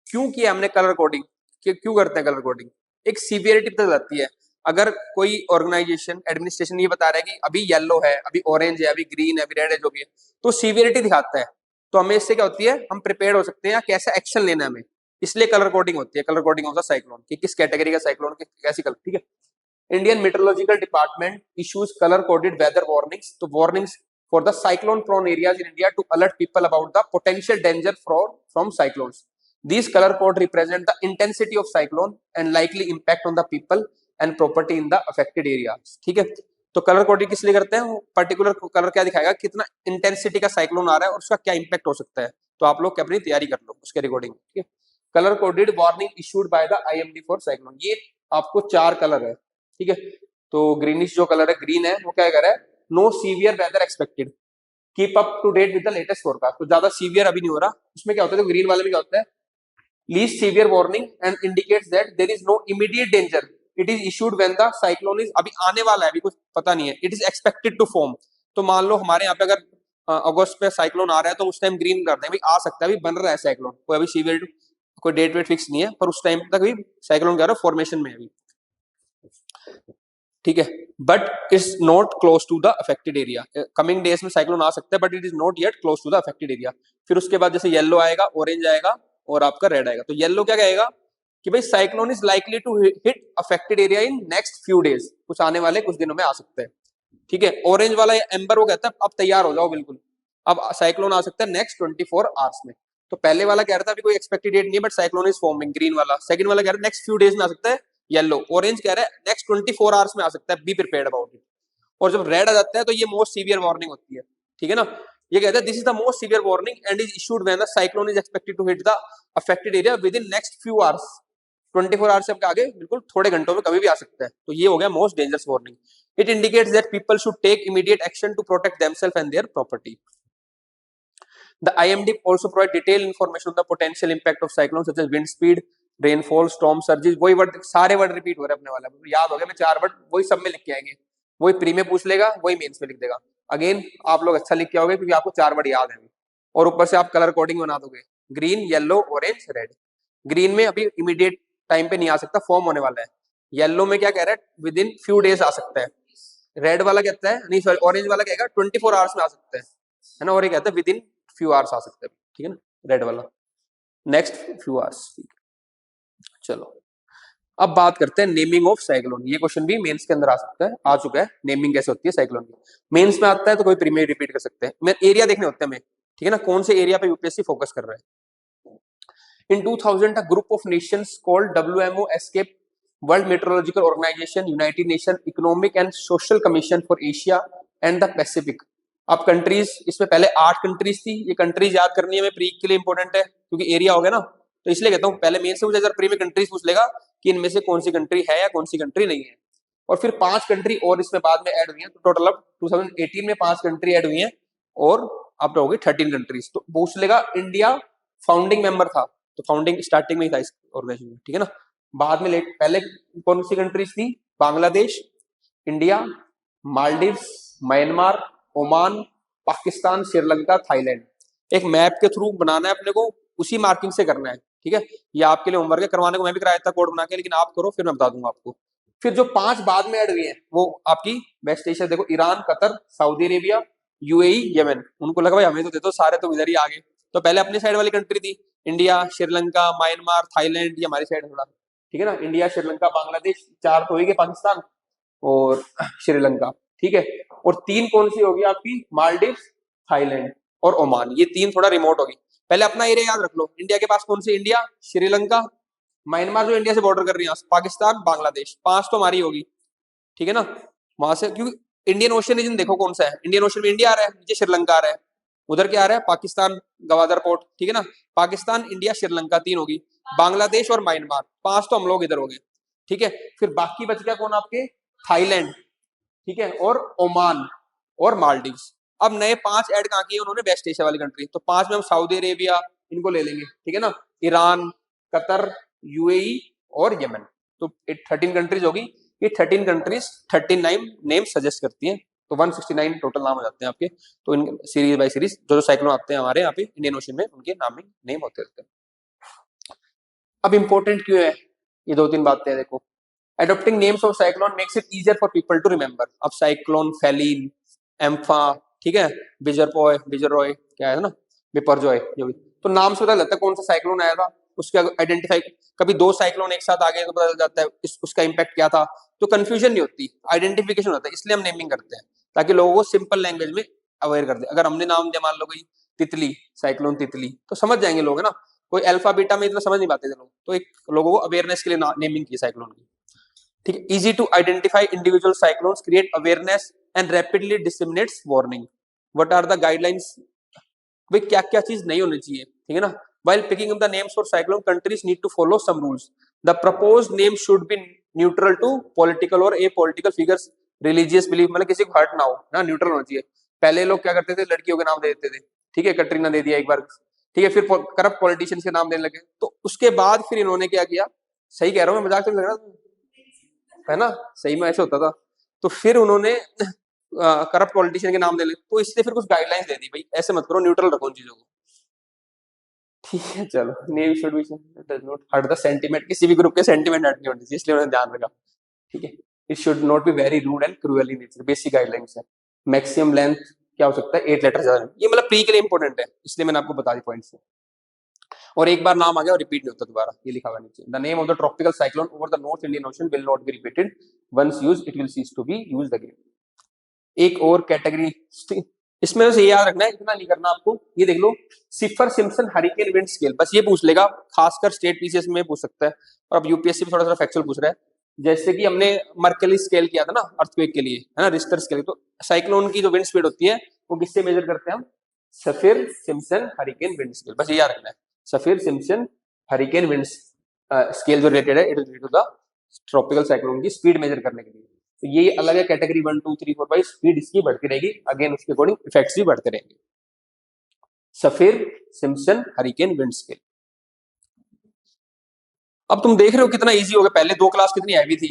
क्यों किया हमने कलर कोडिंग, क्यों करते हैं कलर कोडिंग। एक सीवियरिटी तक जाती है। अगर कोई ऑर्गेनाइजेशन एडमिनिस्ट्रेशन ये बता रहा है कि अभी येलो है, अभी ऑरेंज है, अभी ग्रीन है, अभी रेड है, जो भी है, तो सीवियरिटी दिखाता है। तो हमें इससे क्या होती है, हम प्रिपेयर हो सकते हैं कैसा एक्शन लेना है हमें, इसलिए कलर कोडिंग होती है, colour coding of the cyclone, कि किस कैटेगरी का साइक्लोन, कैसी कलर, ठीक है। Indian Meteorological Department issues color-coded weather warnings, तो warnings for the cyclone-prone areas in India to alert people about the potential danger from cyclones. These color code represent the intensity of cyclone and likely impact on the people and property in the affected areas. ठीक है, तो colour coding किस लिए करते हैं, particular colour क्या दिखाएगा, कितना इंटेंसिटी का साइक्लोन आ रहा है और उसका क्या इंपैक्ट हो सकता है। तो आप लोग अपनी तैयारी कर लो उसके रिकॉर्डिंग, ठीक है। Colour coded warning issued by the IMD for cyclone, ये आपको चार कलर है, ठीक है। तो ग्रीनिश जो कलर है, ग्रीन है, वो क्या कह रहा है, no severe weather expected, keep up to date with the latest forecast. तो ज्यादा सीवियर अभी नहीं हो रहा, उसमें क्या होता है, तो ग्रीन वाले में क्या होता है, least severe warning and indicates that there is no immediate danger, it is issued when the cyclone is, अभी आने वाला है, अभी कुछ पता नहीं है, it is expected to form. तो मान लो हमारे यहाँ पे अगर अगस्त पे साइक्लोन आ रहा है तो उस टाइम ग्रीन कर दें, भाई आ सकता है, अभी बन रहा है साइक्लोन, कोई अभी सीवियर कोई डेट वेट फिक्स नहीं है, पर उस टाइम तक भी साइक्लोन क्या रहा है, फॉर्मेशन में है अभी, ठीक है। But it's not close to the affected area, coming days में साइक्लोन आ सकता है, but it is not yet close to the affected area. फिर उसके बाद जैसे येलो आएगा, ऑरेंज आएगा और आपका रेड आएगा। तो येलो क्या कहेगा कि भाई cyclone is likely to hit affected area in next few days, कुछ आने वाले कुछ दिनों में आ सकते हैं, ठीक है। ऑरेंज वाला एम्बर वो कहता है अब तैयार हो जाओ बिल्कुल, अब साइक्लोन आ सकता है नेक्स्ट 24 आवर्स में। तो पहले वाला कह रहा था अभी कोई एक्सपेक्टेड डेट नहीं है, but cyclone is forming, green वाला। सेकंड वाला कह रहा है नेक्स्ट फ्यू डेज में आ सकता है, येलो। ऑरेंज कह रहा है नेक्स्ट 24 आवर्स में आ सकता है, बी प्रिपेयर्ड अबाउट इट। और जब रेड आ जाता है तो ये मोस्ट सीवियर वार्निंग होती है, ठीक है ना। ये कहता है this is the most severe warning and is issued when the cyclone is expected to hit the affected area within next few hours. 24 hours से आपके आगे बिल्कुल थोड़े घंटों में कभी भी आ सकता है। तो ये हो गया most dangerous warning. It indicates that people should take immediate action to protect themselves and their property. The IMD also provide detailed information on the potential impact of cyclones such as wind speed, rainfall, storm surges। वही word, सारे word repeat हो रहे हैं अपने वाला, याद हो गया। मैं 4 वर्ड वही सब में लिख के आएंगे, वही प्री में पूछ लेगा, वही मेंस में लिख देगा। अगेन आप लोग अच्छा लिख के आओगे क्योंकि आपको 4 वर्ड याद है, और ऊपर से आप कलर कोडिंग बना दोगे, green, yellow, orange, red. Green में अभी इमीडिएट टाइम पे नहीं आ सकता, फॉर्म होने वाला है। येलो में क्या कह रहा है, विद इन फ्यू डेज आ सकता है। रेड वाला कहता है, नहीं सॉरी, ऑरेंज वाला कहेगा 24 आवर्स में आ सकता है ना, और ये कहता है विद इन फ्यू आवर्स आ सकते हैं, ठीक है ना, रेड वाला। नेक्स्ट फ्यू आवर्स, ठीक है। चलो अब बात करते हैं नेमिंग ऑफ साइक्लोन। ये क्वेश्चन भी मेंस के अंदर आ सकता है, आ चुका है। नेमिंग कैसे होती है साइक्लोन की, मेंस में आता है तो कोई प्री में रिपीट कर सकते हैं। मैं एरिया देखने होते हैं हमें, ठीक है ना, कौन से एरिया पे यूपीएससी फोकस कर रहा है। इन 2000 a group of nations called WMO escaped World Meteorological Organization, United Nations Economic and Social Commission for Asia and the Pacific। अब कंट्रीज, इसमें पहले 8 कंट्रीज थी। ये कंट्रीज याद करनी है मैं, प्री के लिए इंपॉर्टेंट है क्योंकि एरिया हो गया ना, तो इसलिए कहता हूँ पहले मेन से मुझे अगर प्री में कंट्रीज पूछ लेगा कि इनमें से कौन सी कंट्री है या कौन सी कंट्री नहीं है, और फिर 5 कंट्री और इसमें बाद में ऐड हुई हैं, तो टोटल अब 2018 में 5 कंट्री ऐड हुई हैं, और अब तो होगी 13 कंट्रीज। तो पूछ लेगा इंडिया फाउंडिंग मेंबर था, तो फाउंडिंग स्टार्टिंग में ही था इस ऑर्गेनाइजेशन में, ठीक है ना। बाद में लेट पहले कौन सी कंट्रीज थी, Bangladesh, India, Maldives, Myanmar, Oman, Pakistan, Sri Lanka, Thailand. एक मैप के थ्रू बनाना है अपने को, उसी मार्किंग से करना है, ठीक है। ये आपके लिए होमवर्क है, करवाने को मैं भी कराया था कोड बना के, लेकिन आप करो फिर मैं बता दूंगा आपको। फिर जो 5 बाद में ऐड हुई है वो आपकी वेस्ट एशिया, देखो Iran, Qatar, Saudi Arabia, UAE, Yemen. उनको लगा भाई हमें तो दे दो, सारे तो इधर ही आ गए। तो पहले अपनी साइड वाली कंट्री थी इंडिया, श्रीलंका, म्यांमार, थाईलैंड, ये हमारी साइड थोड़ा, ठीक है ना। इंडिया, श्रीलंका, बांग्लादेश, 4 तो हो गए, पाकिस्तान और श्रीलंका, ठीक है। और 3 कौन सी होगी आपकी, मालदीव, थाईलैंड और ओमान। ये 3 थोड़ा रिमोट होगी। पहले अपना एरिया याद रख लो, इंडिया के पास कौन सी, इंडिया, श्रीलंका, म्यांमार जो इंडिया से बॉर्डर कर रही है, पाकिस्तान, बांग्लादेश, 5 तो हमारी होगी, ठीक है ना। वहां से क्योंकि इंडियन ओशन रीजन देखो कौन सा है, इंडियन ओशन में इंडिया आ रहा है, नीचे श्रीलंका आ रहा है, उधर क्या आ रहा है, पाकिस्तान, गवादर पोर्ट, ठीक है ना। पाकिस्तान, इंडिया, श्रीलंका 3 होगी, बांग्लादेश और म्यांमार 5 तो हम लोग इधर हो गए, ठीक है। फिर बाकी बच गया कौन आपके, थाईलैंड, ठीक है, और ओमान और मालदीव्स। अब नए 5 ऐड कहाँ किए उन्होंने, वेस्ट एशिया वाली कंट्री। तो 5 में हम सऊदी अरेबिया इनको ले लेंगे, ठीक है ना, ईरान, कतर, यूएई और यमन। तो 13 कंट्रीज होगी। ये 13 कंट्रीज 39 नेम सजेस्ट करती हैं, तो 169 टोटल नाम हो जाते हैं आपके। तो इन सीरीज बाय सीरीज जो जो साइक्लोन आते हैं हमारे यहाँ पे इंडियन ओशन में, उनके नामिंग नेम होते रहते हैं। अब इंपॉर्टेंट क्यों है ये 2-3 बातें, देखो। Adopting names of cyclone makes it easier for people to remember। अब साइक्लोन, फेलिन, एम्फा, ठीक है, बिजरपोय, बिजरॉय, क्या है ना, बिपरजॉय, जो भी, तो नाम से पता लगता है कौन सा साइक्लोन आया था, उसके आइडेंटिफाई। कभी 2 साइक्लोन एक साथ आ गए तो पता चल जाता है उसका इंपैक्ट क्या था, तो कंफ्यूजन नहीं होती, आइडेंटिफिकेशन होता है। इसलिए हम नेमिंग करते हैं ताकि लोगों को सिंपल लैंग्वेज में अवेयर कर दे। अगर हमने नाम दिया, मान लो गई तितली, साइक्लोन तितली, तो समझ जाएंगे लोग, है ना। कोई अल्फा बीटा में इतना समझ नहीं पाते थे लोग, तो एक लोगों को अवेयरनेस के लिए नेमिंग की साइक्लोन की, ठीक है। Easy to identify individual cyclones, create awareness and rapidly disseminates warning. What are the guidelines, भाई क्या क्या चीज नहीं होनी चाहिए, ठीक है ना। While picking up the names for cyclone, countries need to follow some rules। The proposed name should be neutral to political or apolitical figures, religious belief, मतलब किसी को हर्ट ना हो ना, न्यूट्रल होना चाहिए। पहले लोग क्या करते थे, लड़कियों के नाम दे देते थे, ठीक है, कटरीना दे दिया एक बार, ठीक है। फिर करप्ट पॉलिटिशियंस के नाम देने लगे, तो उसके बाद फिर इन्होंने क्या किया, सही कह रहा हूँ मैं, मजाक तो नहीं लग रहा है ना, सही में ऐसे होता था। तो फिर उन्होंने करप्ट पॉलिटिशियन के नाम दे ले, तो इसलिए फिर कुछ गाइडलाइंस दे दी, भाई ऐसे मत करो, न्यूट्रल रखो उन चीजों को, ठीक है। चलो, name should be does not hurt the sentiment, किसी भी ग्रुप के सेंटीमेंट हर्ट नहीं होने चाहिए, इसलिए उन्होंने ध्यान रखा, ठीक है। It should not be very rude and cruel in nature, basic guidelines है। मैक्सिमम लेंथ क्या हो सकता है, 8 लेटर ज्यादा, ये मतलब प्री के लिए इंपॉर्टेंट है, इसलिए मैंने आपको बता दी पॉइंट्स। और एक बार नाम आ गया और रिपीट नहीं होता दोबारा, ये लिखा हुआ नीचे। The name of the tropical cyclone over the North Indian Ocean will not be repeated, once used it will cease to be used again. एक और कैटेगरी, इसमें बस ये याद रखना है, इतना नहीं करना आपको। ये देख लो, सिफर सिम्पसन हरिकेन विंड स्केल, बस ये पूछ लेगा, खासकर स्टेट पीसीएस में पूछ सकता है, और अब यूपीएससी में थोड़ा सा फैक्चुअल पूछ रहा है। जैसे कि हमने मर्कली स्केल किया था ना अर्थक्वेक के लिए, है ना, रिश्टर स्केल, तो साइक्लोन की जो विंड स्पीड होती है वो किससे मेजर करते हैं हम, Saffir Simpson hurricane wind scale, बस ये याद रखना है, Saffir Simpson hurricane wind scale जो रिलेटेड है it is related to the tropical cyclone की स्पीड मेजर करने के लिए। तो ये अलग है कैटेगरी 1 2 3 4 5, स्पीड इसकी बढ़ती रहेगी, अगेन उसके अकॉर्डिंग इफेक्ट्स भी बढ़ते रहेंगे। सफिर सिम्पसन हरिकेन विंड स्केल। अब तुम देख रहे हो कितना इजी हो गया, पहले 2 क्लास कितनी हैवी थी,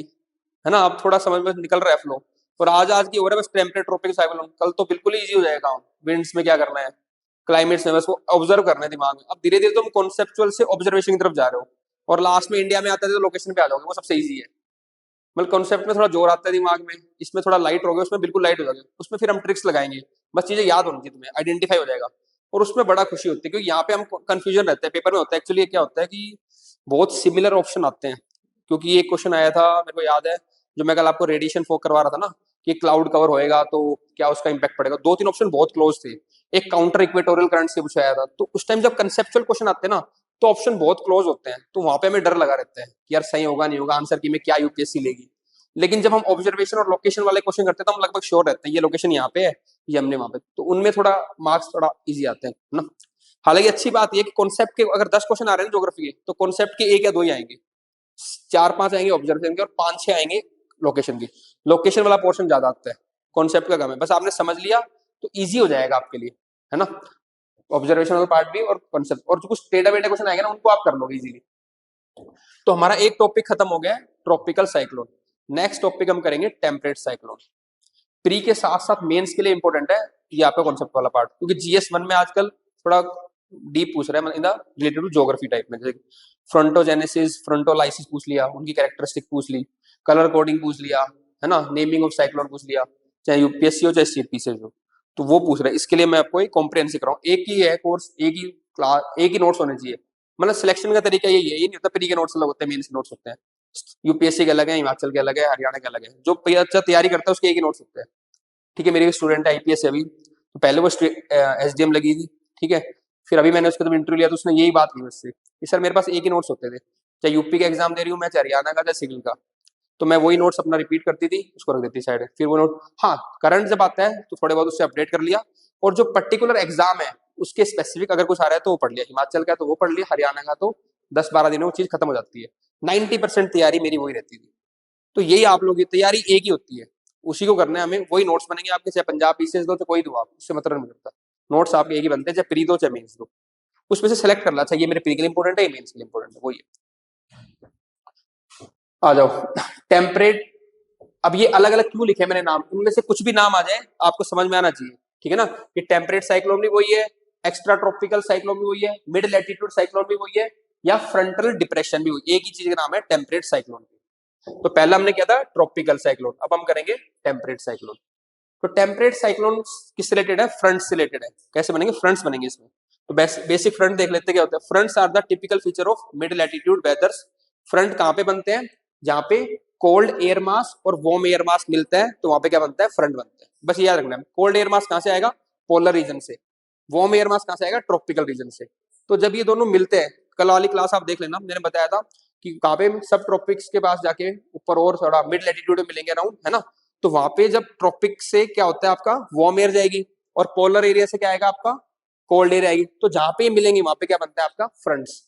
है ना, अब थोड़ा समझ में निकल रहा है फ्लो। और आज की हो रहा है बस टेम्परेट ट्रॉपिकल साइक्लोन, कल तो बिल्कुल इजी हो जाएगा काम। विंड्स में क्या करना है, क्लाइमेट्स में बस वो ऑब्जर्व करना है दिमाग में। अब धीरे धीरे तुम कॉन्सेप्चुअल से ऑब्जर्वेशन की तरफ जा रहे हो, और लास्ट में इंडिया में आता है तो लोकेशन पे आ जाओगे, वो सबसे इजी है। मतलब कॉन्सेप्ट में थोड़ा जोर आता है दिमाग में, इसमें थोड़ा लाइट हो गया, उसमें बिल्कुल लाइट हो जाएगा, उसमें फिर हम ट्रिक्स लगाएंगे। बस चीजें याद होनी चाहिए तुम्हें, आइडेंटिफाई हो जाएगा। और उसमें बड़ा खुशी होती है क्योंकि यहाँ पे हम कंफ्यूजन रहता है, पेपर में होता है एक्चुअली क्या होता है कि बहुत सिमिलर ऑप्शन आते हैं। क्योंकि एक क्वेश्चन आया था मेरे को याद है, जो मैं कल आपको रेडिएशन फोक करवा रहा था ना, कि क्लाउड कवर होएगा तो क्या उसका इंपैक्ट पड़ेगा, 2 3 ऑप्शन बहुत क्लोज थे। एक काउंटर इक्वेटोरियल करंट से पूछा था, तो उस टाइम जब कंसेप्चुअल क्वेश्चन आते हैं ना, तो ऑप्शन बहुत क्लोज होते हैं, तो वहां पे हमें डर लगा रहता है कि यार सही होगा नहीं होगा आंसर की में क्या यूपीएससी लेगी। लेकिन जब हम ऑब्जर्वेशन और लोकेशन वाले क्वेश्चन करते हैं तो हम लगभग श्योर रहते हैं ये लोकेशन यहाँ पे है, ये हमने वहां पे, तो उनमें थोड़ा मार्क्स थोड़ा इजी आते हैं ना। हालांकि अच्छी बात यह कि कॉन्सेप्ट के अगर 10 क्वेश्चन आ रहे हैं ज्योग्राफी के, तो कॉन्सेप्ट के 1 या 2 ही आएंगे, 4 5 आएंगे ऑब्जर्वेशन के, और 5 6 आएंगे लोकेशन की। लोकेशन वाला पोर्शन ज्यादा आता है, कॉन्सेप्ट का कम है। बस आपने समझ लिया तो इजी हो जाएगा आपके लिए, है ना, ऑब्जर्वेशनल पार्ट भी और कॉन्सेप्ट। और जो कुछ टेढ़ा बेटा क्वेश्चन आएगा ना, उनको आप कर लोगे इजीली। तो हमारा एक टॉपिक खत्म हो गया ट्रॉपिकल साइक्लोन। नेक्स्ट टॉपिक हम करेंगे टेम्परेट साइक्लोन। प्री के साथ साथ मेंस के लिए इंपॉर्टेंट है ये आपका कॉन्सेप्ट वाला पार्ट, क्योंकि जीएस 1 में आजकल थोड़ा डीप पूछ रहा है in the related to geography type में। जैसे फ्रंटोजेनेसिस फ्रंटोलाइसिस पूछ लिया, उनकी कैरेक्टरिस्टिक पूछ ली, कलर कोडिंग पूछ लिया, है ना, नेमिंग ऑफ साइक्लोन पूछ लिया, चाहे यूपीएससी हो चाहे सीपीसी हो, तो वो पूछ रहे हैं। इसके लिए मैं आपको एक कॉम्प्रिहेंसिव कराऊं, एक ही है कोर्स, एक ही क्लास, एक ही नोट्स होने चाहिए। मतलब सिलेक्शन का तरीका यही है, ये नहीं होता प्री के नोट्स अलग होते हैं मेंस के नोट्स होते हैं। यूपीएससी के अलग है, हिमाचल के अलग है, हरियाणा के अलग है, जो अच्छा तैयारी करता है उसके एक ही नोट्स होते हैं। ठीक है, मेरी स्टूडेंट है आईपीएस अभी, तो पहले वो एसडीएम लगी थी, ठीक है, फिर अभी मैंने उसको जब इंटरव्यू लिया तो उसने यही बात की मुझसे कि सर मेरे पास एक ही नोट्स होते थे, चाहे यूपी का एग्जाम दे रही हूँ मैं, चाहे हरियाणा का, चाहे सिविल का, तो मैं वही नोट्स अपना रिपीट करती थी, उसको रख देती साइड, फिर वो नोट, हाँ करंट जब आता है तो थोड़े बहुत उससे अपडेट कर लिया, और जो पर्टिकुलर एग्जाम है उसके स्पेसिफिक अगर कुछ आ रहा है तो वो पढ़ लिया, हिमाचल का तो वो पढ़ लिया, हरियाणा का तो 10 12 दिनों में चीज खत्म हो जाती है। 90% तैयारी मेरी वही रहती थी। तो यही आप लोग की तैयारी एक ही होती है, उसी को करना है हमें, वही नोट्स बनेंगे आपके, चाहे पंजाब पीसीएस दो चाहे कोई दो, आप उससे मतलब नहीं करता, नोट्स आपके एक ही बनते हैं, चाहे प्री दो चाहे मेंस दो, उसमें से सेलेक्ट करना चाहिए मेरे प्री के लिए इंपॉर्टेंट है, मेंस के लिए इंपॉर्टेंट है, वही है। आ जाओ टेम्परेट। अब ये अलग अलग क्यों लिखे मैंने नाम, उनमें से कुछ भी नाम आ जाए आपको समझ में आना चाहिए, ठीक है ना। ये टेम्परेट साइक्लोन भी वही है, एक्स्ट्रा ट्रॉपिकल साइक्लोन भी वही है, मिड लैटिट्यूड साइक्लोन भी वही है, या फ्रंटल डिप्रेशन भी वही, एक ही चीज का नाम है टेम्परेट साइक्लोन। तो पहला हमने किया था ट्रॉपिकल साइक्लोन, अब हम करेंगे टेम्परेट साइक्लोन। तो टेम्परेट साइक्लोन किस रिलेटेड है, फ्रंट से रिलेटेड है। कैसे बनेंगे, फ्रंट्स बनेंगे इसमें। तो बेसिक फ्रंट देख लेते हैं क्या होता है। Fronts are the typical feature of mid latitude weathers. Front कहां पे बनते हैं, जहां पे कोल्ड एयर मास और वार्म एयर मास मिलता है, तो वहां पे क्या बनता है, फ्रंट बनता है। बस याद रखना है, कोल्ड एयर मास कहां से आएगा, पोलर रीजन से, वार्म एयर मास कहां से आएगा, ट्रॉपिकल रीजन से। तो जब ये दोनों मिलते हैं, कल वाली क्लास आप देख लेना, मैंने बताया था कि कहां पे सब ट्रॉपिक्स के पास जाके ऊपर और थोड़ा मिड लैटिट्यूड में मिलेंगे अराउंड, है ना। तो वहां पे जब ट्रॉपिक से क्या होता है आपका वार्म एयर जाएगी, और पोलर एरिया से क्या आएगा आपका कोल्ड एयर आएगी, तो जहां पे मिलेंगे वहां पे क्या बनता है आपका फ्रंट्स।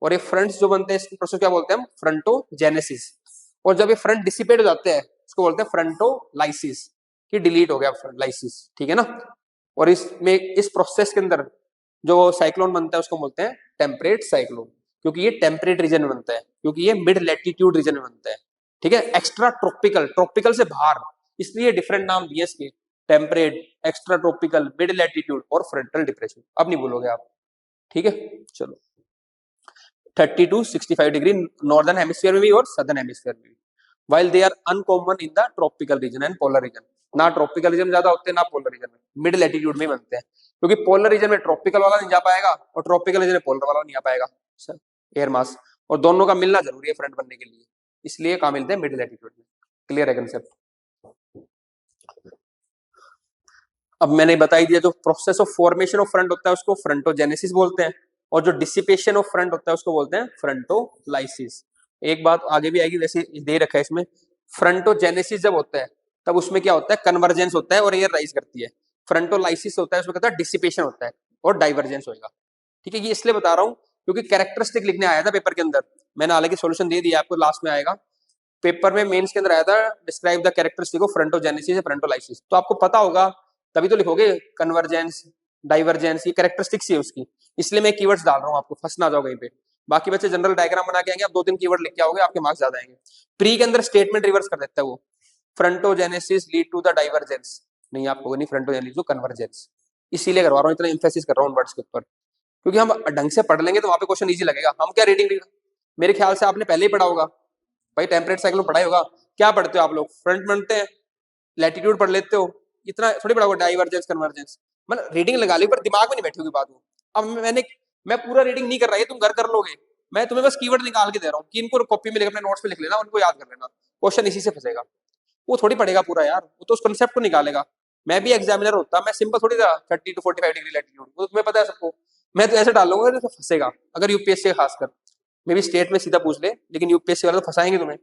और ये फ्रंट्स जो बनते हैं इस प्रोसेस क्या बोलते हैं हम, फ्रंटोजेनेसिस। और जब ये फ्रंट डिसिपेट हो जाते हैं इसको बोलते हैं फ्रंटोलाइसिस, कि डिलीट हो गया लाइसिस, ठीक है ना। और इसमें इस प्रोसेस के अंदर जो साइक्लोन बनता है उसको बोलते हैं टेम्परेट साइक्लोन, क्योंकि ये टेम्परेट रीजन में बनता है, क्योंकि ये मिड लैटिट्यूड रीजन में बनता है, ठीक है। एक्स्ट्रा ट्रॉपिकल, ट्रॉपिकल से बाहर, इसलिए डिफरेंट नाम दिए इसके, temperate, extra tropical, mid latitude और फ्रंटल डिप्रेशन। अब नहीं बोलोगे आप, ठीक है। चलो 30 to 65 डिग्री नॉर्दर्न हेमिस्फीयर में भी और सदर्न हेमिस्फीयर में भी, while they are uncommon in the tropical region and polar region। ना ट्रॉपिकल रीजन में ज्यादा होते हैं ना पोलर रीजन में, मिड लैटिट्यूड में बनते हैं, क्योंकि पोलर रीजन में ट्रॉपिकल वाला नहीं जा पाएगा और ट्रॉपिकल रीजन में पोलर वाला नहीं आ पाएगा एयर मास, और दोनों का मिलना जरूरी है फ्रंट बनने के लिए, इसलिए कहाँ मिलते हैं, मिड लैटिट्यूड में। क्लियर है कंसेप्ट। अब मैंने बता ही दिया, जो process of formation of front होता है उसको फ्रंटोजेनेसिस बोलते हैं, और जो डिसिपेशन ऑफ फ्रंट होता है उसको बोलते हैं फ्रंटोलाइसिस। एक बात आगे भी आएगी, वैसे दे रखा है इसमें, फ्रंटोजेनेसिस जब होता है तब उसमें क्या होता है, कन्वर्जेंस होता है और एयर राइज करती है। फ्रंटोलाइसिस होता है उसमें कहता है डिसिपेशन होता है और डाइवर्जेंस होगा, ठीक है। ये इसलिए बता रहा हूँ क्योंकि कैरेक्टरिस्टिक लिखने आया था पेपर के अंदर, मैंने हालांकि सॉल्यूशन दे दिया आपको, लास्ट में आएगा पेपर में, मेंस के अंदर आया था describe the characteristic of frontogenesis या फ्रंटोलाइसिस, तो आपको पता होगा तभी तो लिखोगे कन्वर्जेंस, डाइवर्जेंस, ये कैरेक्टरिस्टिक्स ही है उसकी, इसलिए मैं कीवर्ड्स डाल रहा हूँ, आपको फंस ना जाओ कहीं पे। बाकी बच्चे जनरल डायग्राम बना के आएंगे, आप 2-3 कीवर्ड लिख के आओगे, आपके मार्क्स ज्यादा आएंगे। प्री के अंदर स्टेटमेंट रिवर्स कर देता है वो, frontogenesis lead to the divergence, नहीं आपको नहीं फ्रंटोजेनेसिस तो कन्वर्जेंस, इसीलिए करवा रहा हूँ, इतना इंफेसिस कर रहा हूँ वर्ड्स के ऊपर, क्योंकि हम ढंग से पढ़ लेंगे तो वहां पे क्वेश्चन इजी लगेगा। हम क्या रीडिंग, मेरे ख्याल से आपने पहले ही पढ़ा होगा भाई, टेम्परेट साइकिल में पढ़ा होगा, क्या पढ़ते हो आप लोग, फ्रंट बनते हैं, लैटिट्यूड पढ़ लेते हो, इतना थोड़ी पढ़ा होगा डाइवर्जेंस कन्वर्जेंस, मतलब रीडिंग लगा ली पर दिमाग में नहीं बैठी होगी बात वो। अब मैं पूरा रीडिंग नहीं कर रहा है, तुम घर कर लोगे, मैं तुम्हें बस कीवर्ड निकाल के दे रहा हूँ कि इनको कॉपी में लिख, अपने नोट्स पे लिख लेना, उनको याद कर लेना, क्वेश्चन इसी से फंसेगा। वो थोड़ी पढ़ेगा पूरा यार, वो तो उस कंसेप्ट को निकालेगा। मैं भी एग्जामिनर होता, मैं सिंपल थोड़ी था 30 to 45 डिग्री लैटिट्यूड, वो तुम्हें पता है सबको, मैं तो ऐसे डालूंगा तो फंसेगा, अगर यूपीएससी खासकर, मे भी स्टेट में सीधा पूछ ले, लेकिन यूपीएससी वाले तो फंसाएंगे तुम्हें।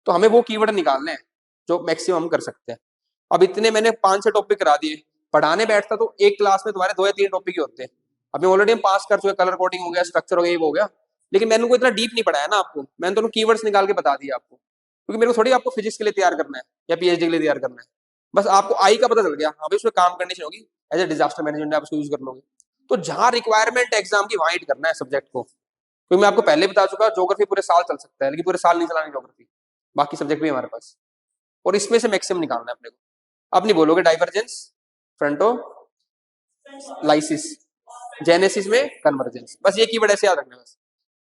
तो हमें वो कीवर्ड निकालने हैं जो मैक्सिमम कर सकते हैं। अब इतने मैंने 5-6 टॉपिक करा दिए, पढ़ाने बैठता तो एक क्लास में तुम्हारे 2 या 3 टॉपिक ही होते हैं। अभी ऑलरेडी हम पास कर चुके, कलर कोडिंग हो गया, स्ट्रक्चर हो गया, ये हो गया, लेकिन मैंने को इतना डीप नहीं पढ़ाया ना आपको, मैंने तो कीवर्ड्स निकाल के बता दिया आपको, क्योंकि मेरे को थोड़ी आपको फिजिक्स के लिए तैयार करना है या पीएचडी के लिए तैयार करना है। बस आपको आई का पता चल गया, हाँ भाई उसमें काम कंडीशन होगी, एज ए डिजास्टर मैनेजमेंट आप उसको यूज कर लोगे। तो जहां रिक्वायरमेंट एग्जाम की वहां हिट करना है सब्जेक्ट को, क्योंकि मैं आपको पहले बता चुका, ज्योग्राफी पूरे साल चल सकता है, लेकिन पूरे साल नहीं चलानी ज्योग्राफी, बाकी सब्जेक्ट भी हमारे पास, और इसमें से मैक्सिमम निकालना है अपने को। अब नहीं बोलोगे डाइवर्जेंस, फ्रंटो लाइसिस, जेनेसिस में कन्वर्जेंस, बस ये कीवर्ड ऐसे याद रखना बस।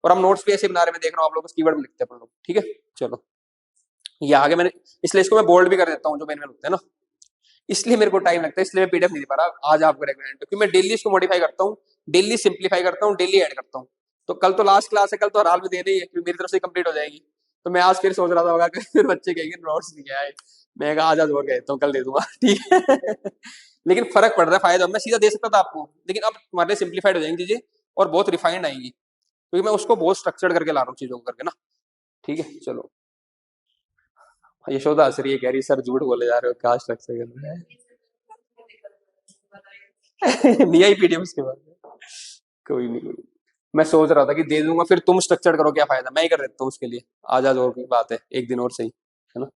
और हम नोट्स भी ऐसे बना रहे, मैं देख रहा हूँ आप लोग बस कीवर्ड में लिखते हैं अपन लोग, ठीक है। चलो ये आगे मैंने, इसलिए इसको मैं बोल्ड भी कर देता हूँ जो मेन में होते हैं ना, इसलिए मेरे को टाइम लगता है, इसलिए मैं पीडीएफ नहीं दे पा रहा आज आपको रेकमेंड, क्योंकि मैं डेली इसको मॉडिफाई करता हूँ, डेली सिंप्लीफाई करता हूँ, डेली ऐड करता हूँ। तो कल तो लास्ट क्लास है, कल तो हर हाल में देनी है, क्योंकि मेरी तरफ से कंप्लीट हो जाएगी। तो मैं आज फिर सोच रहा था होगा कि फिर बच्चे कहेंगे नोट्स नहीं आए, मैं कहा आज और कहता हूँ कल दे दूंगा, ठीक है। लेकिन फर्क पड़ रहा है, फायदा, मैं सीधा दे सकता था आपको, लेकिन अब तुम्हारे लिए सिंप्लीफाइड हो जाएंगी चीजें और बहुत रिफाइंड आएंगी, क्योंकि मैं उसको बहुत स्ट्रक्चर्ड करके ला रहा हूँ चीजों को करके ना, ठीक है। चलो यशोदा हंस रही है, कह रही सर झूठ बोले जा रहे हो, क्या स्ट्रक्चर कर रहे हैं। नहीं आई पीडीएफ उसके बाद, कोई नहीं, कोई नहीं। मैं सोच रहा था कि दे दूंगा, फिर तुम स्ट्रक्चर करो, क्या फायदा, मैं ही कर देता हूँ उसके लिए, आज आज और की बात है, एक दिन और सही है ना।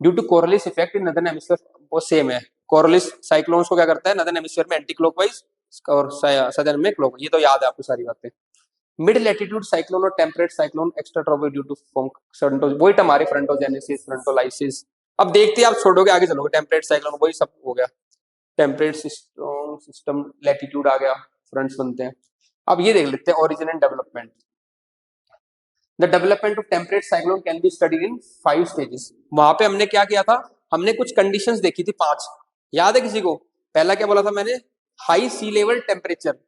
Due to Coriolis effect in northern hemisphere, वो सेम है, कोरलिस साइक्लोन्स को क्या करता है, नदर्न हेमिस्फीयर में एंटी क्लॉकवाइज और सदर्न में क्लॉक, ये तो याद है आपको सारी बातें। मिड लैटिट्यूड साइक्लोन और temperate cyclone extra tropic due to fronto, वही हमारे फ्रंटोजेनेसिस, फ्रंटोलाइसिस। अब देखते हैं आप छोड़ोगे आगे चलोगे, टेम्परेट साइक्लोन वही सब हो गया, टेम्परेट सिस्टम लैटिट्यूड आ गया, फ्रंट्स बनते हैं। अब ये देख लेते हैं origin and development. The development of temperate cyclone can be studied in 5 stages. वहां पे हमने क्या किया था, हमने कुछ कंडीशंस देखी थी 5, याद है किसी को? पहला क्या बोला था मैंने, हाई सी लेवल टेम्परेचर।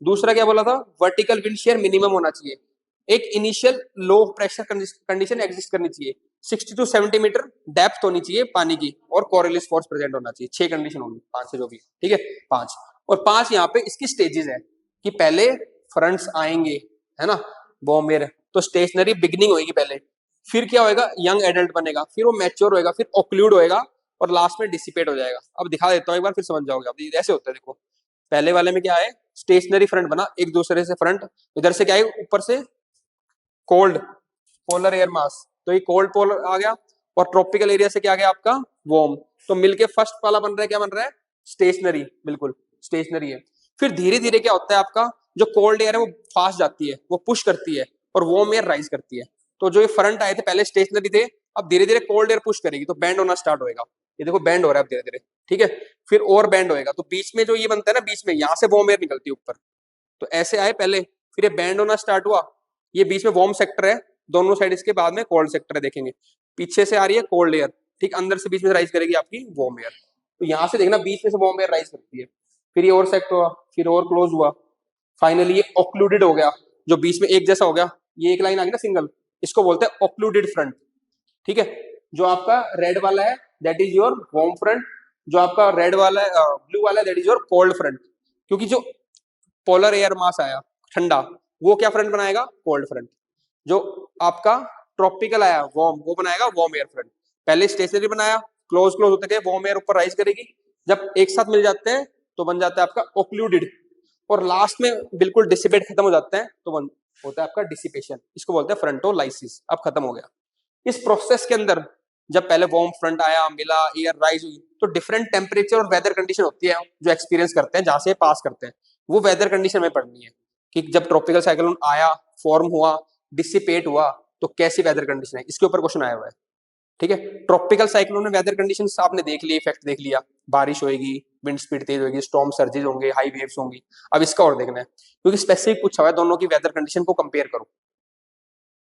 दूसरा क्या बोला था, वर्टिकल विंड शेयर मिनिमम होना चाहिए। एक initial low pressure condition exist करनी चाहिए। 60 to 70 मीटर डेप्थ होनी चाहिए पानी की, और कोरियलिस फोर्स प्रेजेंट होना चाहिए। 6 कंडीशन होगी, 5 से जो भी, ठीक है 5। और 5 यहाँ पे इसकी स्टेजेस है कि पहले फ्रंट्स आएंगे, है ना, बॉम्बेर, तो स्टेशनरी बिगनिंग होगी पहले, फिर क्या होएगा, यंग एडल्ट बनेगा, फिर वो मैच्योर होएगा, फिर ऑक्लूड होएगा, और लास्ट में डिसिपेट हो जाएगा। अब दिखा देता हूँ एक बार, फिर समझ जाओगे आप, ऐसे होता है देखो। पहले वाले में क्या है, स्टेशनरी फ्रंट बना एक दूसरे से फ्रंट, इधर से क्या है, ऊपर से कोल्ड पोलर एयर मास, तो ये कोल्ड पोलर आ गया, और ट्रॉपिकल एरिया से क्या आ गया आपका, वार्म, तो मिलके फर्स्ट वाला बन रहा है, क्या बन रहा है, स्टेशनरी, बिल्कुल स्टेशनरी है। फिर धीरे धीरे क्या होता है आपका, जो कोल्ड एयर है वो फास्ट जाती है, वो पुश करती है, और वार्म एयर राइज करती है। तो जो ये फ्रंट आए थे पहले स्टेशनरी थे, अब धीरे धीरे कोल्ड एयर पुश करेगी, तो बैंड होना स्टार्ट होएगा। ये देखो बैंड हो रहा है अब धीरे धीरे, ठीक है। फिर और बैंड होएगा, तो बीच में जो ये बनता है ना, बीच में यहाँ से वार्म एयर निकलती है ऊपर, तो ऐसे आए पहले, फिर ये बैंड होना स्टार्ट हुआ, ये बीच में वार्म सेक्टर है दोनों साइड, इसके बाद में कोल्ड सेक्टर है, देखेंगे पीछे से आ रही है कोल्ड एयर, ठीक, अंदर से बीच में राइज करेगी आपकी वार्म एयर, तो यहाँ से देखना बीच में से वार्म एयर राइज करती है, फिर ये और सेक्टर हुआ, फिर और क्लोज हुआ, फाइनली ये ऑक्लूडेड हो गया, जो बीच में एक जैसा हो गया, ये एक लाइन आ गई ना सिंगल, इसको बोलते हैं ऑक्लूडेड फ्रंट, ठीक है। जो आपका रेड वाला है that is your warm front, जो आपका रेड वाला है, ब्लू वाला है that is your cold front, क्योंकि जो पोलर एयर मास आया ठंडा, वो क्या फ्रंट बनाएगा, कोल्ड फ्रंट। जो आपका ट्रॉपिकल आया वार्म, वो बनाएगा वार्म एयर फ्रंट। पहले स्टेशनरी बनाया, क्लोज क्लोज होते गए, वार्म एयर ऊपर राइज करेगी, जब एक साथ मिल जाते हैं तो बन जाता है आपका ऑक्लूडेड, और लास्ट में बिल्कुल डिसिपेट खत्म हो जाते हैं तो होता है आपका डिसिपेशन, इसको बोलते हैं फ्रंटोलाइसिस। अब खत्म हो गया। इस प्रोसेस के अंदर जब पहले वार्म फ्रंट आया, मिला, एयर राइज हुई, तो डिफरेंट टेम्परेचर और वेदर कंडीशन होती है जो एक्सपीरियंस करते हैं, जहां से पास करते हैं, वो वेदर कंडीशन में पढ़नी है कि जब ट्रॉपिकल साइक्लोन आया, फॉर्म हुआ, डिसिपेट हुआ, तो कैसी वेदर कंडीशन है, इसके ऊपर क्वेश्चन आया हुआ है। ठीक है, ट्रॉपिकल साइक्लोन में वेदर कंडीशंस आपने देख लिए, इफेक्ट देख लिया, बारिश होगी, विंड स्पीड तेज होगी, स्टॉर्म सर्जेस होंगे, हाई वेव्स होंगी। अब इसका और देखना है, क्योंकि स्पेसिफिक पूछा हुआ है, दोनों की वेदर कंडीशन को कंपेयर करो।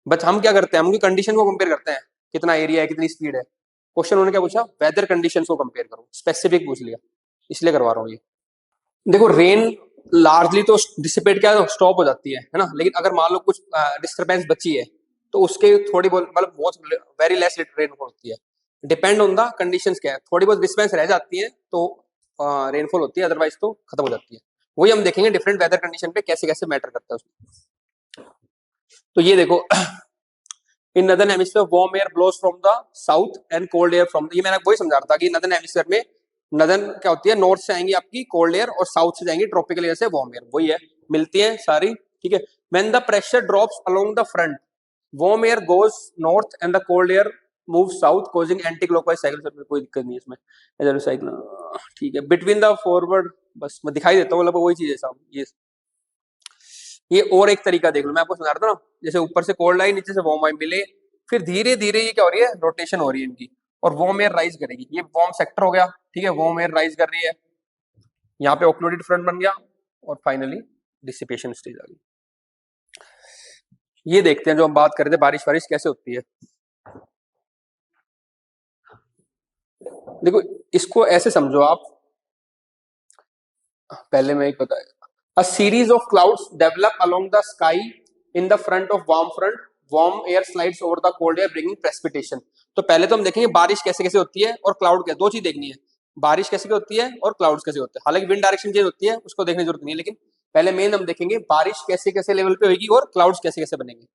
बट हम क्या करते हैं, हम उनकी कंडीशन को कंपेयर करते हैं, कितना एरिया है, कितनी स्पीड है। क्वेश्चन उन्होंने क्या पूछा, वेदर कंडीशन को कंपेयर करो, स्पेसिफिक पूछ लिया, इसलिए करवा रहा हूँ ये। देखो रेन लार्जली तो डिसिपेट क्या स्टॉप हो जाती है ना, लेकिन अगर मान लो कुछ डिस्टर्बेंस बची है तो उसके थोड़ी बहुत मतलब बहुत वेरी लेस रेनफॉल होती है। डिपेंड ऑन द कंडीशंस क्या है, थोड़ी बहुत डिस्टर्बेंस रह जाती है तो रेनफॉल होती है, अदरवाइज तो खत्म हो जाती है। वही हम देखेंगे डिफरेंट वेदर कंडीशन पे कैसे कैसे मैटर करता है उसमें। तो ये देखो in northern hemisphere warm air blows from the south and cold air from, ये मैंने वही समझा रहा था कि नदर्न हेमिस्फीयर में नदर्न क्या होती है, नॉर्थ से आएंगी आपकी कोल्ड एयर और साउथ से जाएंगी ट्रॉपिकल एयर से वार्म एयर, वही है, मिलती है सारी। ठीक है, when the pressure drops along the front, warm air goes north and the cold air move south causing anti clockwise cycle. कोई दिक्कत नहीं है इसमें, इधर साइकिल ठीक है, बिटवीन द फॉरवर्ड, बस मैं दिखाई देता हूँ, मतलब वही चीज है साहब। ये और एक तरीका देख लो, मैं आपको समझा रहा था ना, जैसे ऊपर से कोल्ड आई, नीचे से वार्म आई मिले, फिर धीरे धीरे ये क्या हो रही है, रोटेशन हो रही है इनकी, और वार्म एयर राइज करेगी, ये वार्म सेक्टर हो गया। ठीक है, वार्म एयर राइज कर रही है, यहाँ पे ओक्लूडेड फ्रंट बन गया, और फाइनली डिसिपेशन स्टेज आ गई। ये देखते हैं जो हम बात कर रहे थे, बारिश वारिश कैसे होती है। देखो इसको ऐसे समझो आप, पहले मैं एक बताया, a series of clouds develop along the sky in the front of warm air slides over the cold air bringing precipitation। तो पहले तो हम देखेंगे बारिश कैसे कैसे होती है और क्लाउड क्या, दो चीज देखनी है, बारिश कैसे होती है और क्लाउड्स कैसे होते हैं। हालांकि विंड डायरेक्शन चेंज होती है, उसको देखने की जरूरत नहीं है, लेकिन पहले मेन हम देखेंगे बारिश कैसे कैसे लेवल पे होगी और क्लाउड्स कैसे कैसे बनेंगे।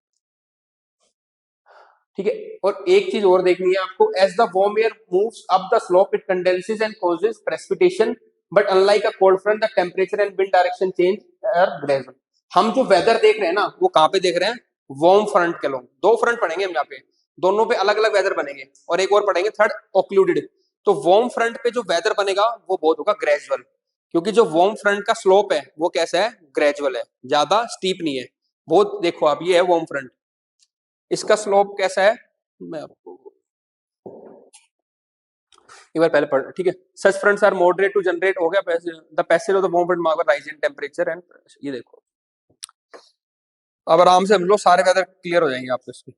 ठीक है, और एक चीज और देखनी है आपको, as the warm air moves up the slope it condenses and causes precipitation, but unlike a cold front the temperature and wind direction change are gradual. हम जो वेदर देख रहे हैं ना, वो कहां पे देख रहे हैं, वार्म फ्रंट के लोग, दो फ्रंट पढ़ेंगे हम यहाँ पे, दोनों पे अलग अलग वेदर बनेंगे, और एक और पढ़ेंगे थर्ड ऑक्लूडेड। तो वार्म फ्रंट पे जो वेदर बनेगा वो बहुत होगा ग्रेजुअल, क्योंकि जो वार्म फ्रंट का स्लोप है वो कैसा है, ग्रेजुअल है, ज्यादा स्टीप नहीं है बहुत। देखो आप, ये है वार्म फ्रंट, इसका स्लोप कैसा है, मैं आपको एक बार पहले पढ़, ठीक है। Such fronts are moderate to generate, हो गया, the passage of the warm front mark rise in temperature and, ये देखो अब आराम से हम लोग सारे वेदर क्लियर हो जाएंगे आपको इसके।